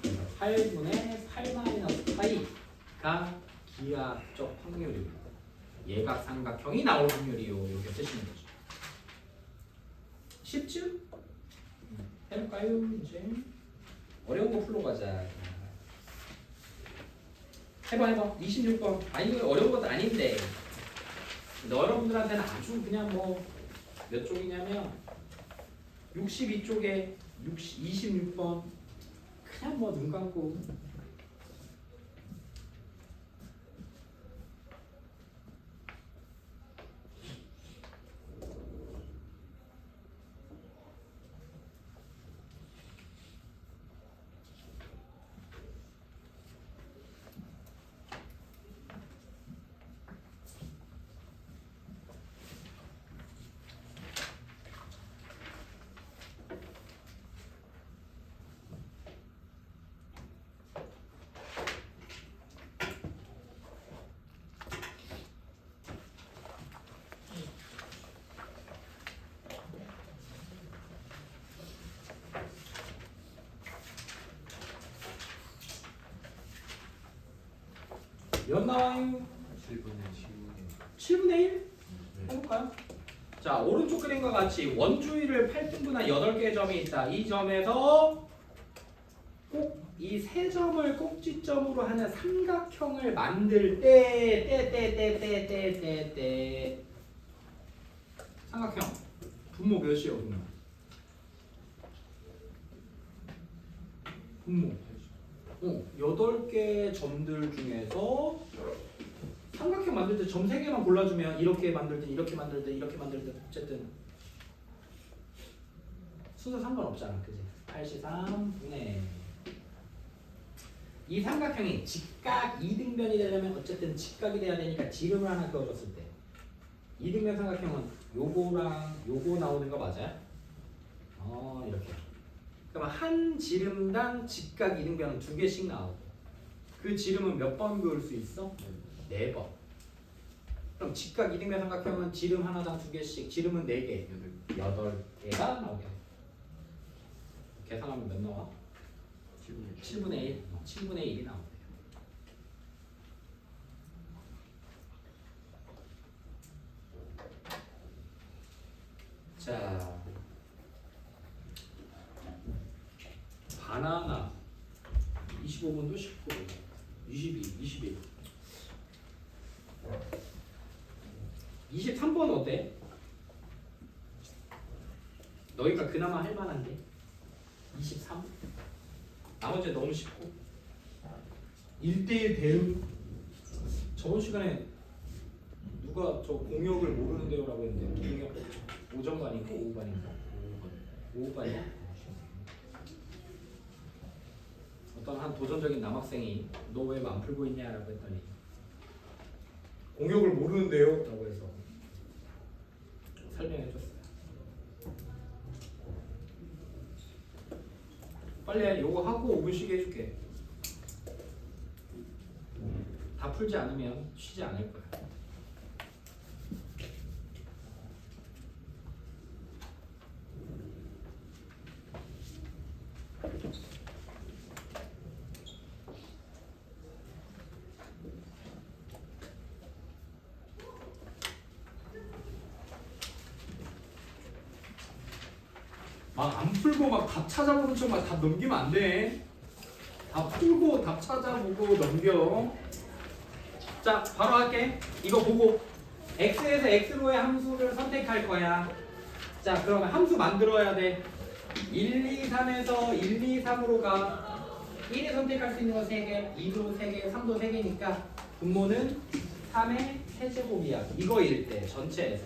그래서 8분의 8-파이가 기하적 확률이고 예각삼각형이 나올 확률이요. 이렇게 쓰시는 거죠. 쉽죠? 해볼까요? 이제 어려운 거 풀러 가자. 해봐 26번. 아니 이거 어려운 것도 아닌데 여러분들한테는 아주 그냥 뭐 몇 쪽이냐면 62쪽에 26번 그냥 뭐 눈 감고 몇 나와요? 7분의 7분의 1? 네. 해볼까요? 자, 오른쪽 그림과 같이 원주위를 8등분한 8개의 점이 있다. 이 점에서 꼭 이 세 점을 꼭지점으로 하는 삼각형을 만들 때 삼각형 분모 몇이에요? 분모 8개의 점들 중에서 삼각형 만들 때 점 3개만 골라주면 이렇게 만들 때 이렇게 만들 때 이렇게 만들 때 어쨌든 순서 상관없잖아. 그지? 83분의 이 삼각형이 직각 이등변이 되려면 어쨌든 직각이 돼야 되니까 지름을 하나 그어줬을 때 이등변 삼각형은 요거랑 요거 나오는 거 맞아요? 이렇게. 그럼 한 지름당 직각 이등변은 2개씩 나오고 그 지름은 몇 번 그을 수 있어? 4번. 그럼 직각 이등변 삼각형은 지름 하나당 2개씩, 지름은 4개, 8개가 나오게 돼. 계산하면 몇 나와? 7분의 1. 7분의 1이 나오네요. 자, 바나나 25분도 19, 22, 21. 23번 어때? 너희가 그나마 할 만한 게 23. 나머지 너무 쉽고 1대1 대응. 저번 시간에 누가 저 공역을 모르는데요라고 했는데 공역 5점반인가 5반인가? 5반이야? 어떤 한 도전적인 남학생이 너 왜 안 풀고 있냐라고 했더니 공역을 모르는데요? 라고 해서 설명해 줬어요. 빨리 요거 하고 5분 쉬게 해줄게. 다 풀지 않으면 쉬지 않을 거야. 막 안 풀고 막 답 찾아보는 척 막 답 넘기면 안 돼. 다 풀고 답 찾아보고 넘겨. 자, 바로 할게. 이거 보고 x에서 x로의 함수를 선택할 거야. 자, 그러면 함수 만들어야 돼. 1, 2, 3에서 1, 2, 3으로 가. 1이 선택할 수 있는 건 3개, 2도 3개, 3도 3개니까 분모는 3의 세제곱이야. 이거일 때 전체에서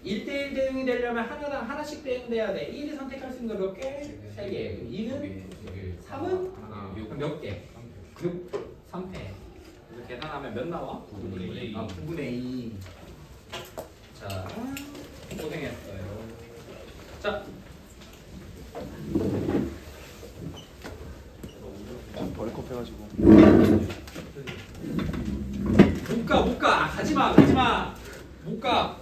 1대1 대응이 되려면 하나당 하나씩 대응돼야 돼. 1이 선택할 수 있는 거 몇 개? 3개. 2는 3은 몇 개? 6, 3패. 그래서 계산하면 몇 나와? 9분의 2. 9분의 2. 자, 고생했어요. 자, 벌컥 해가지고 못 가. 가지마. 못 가.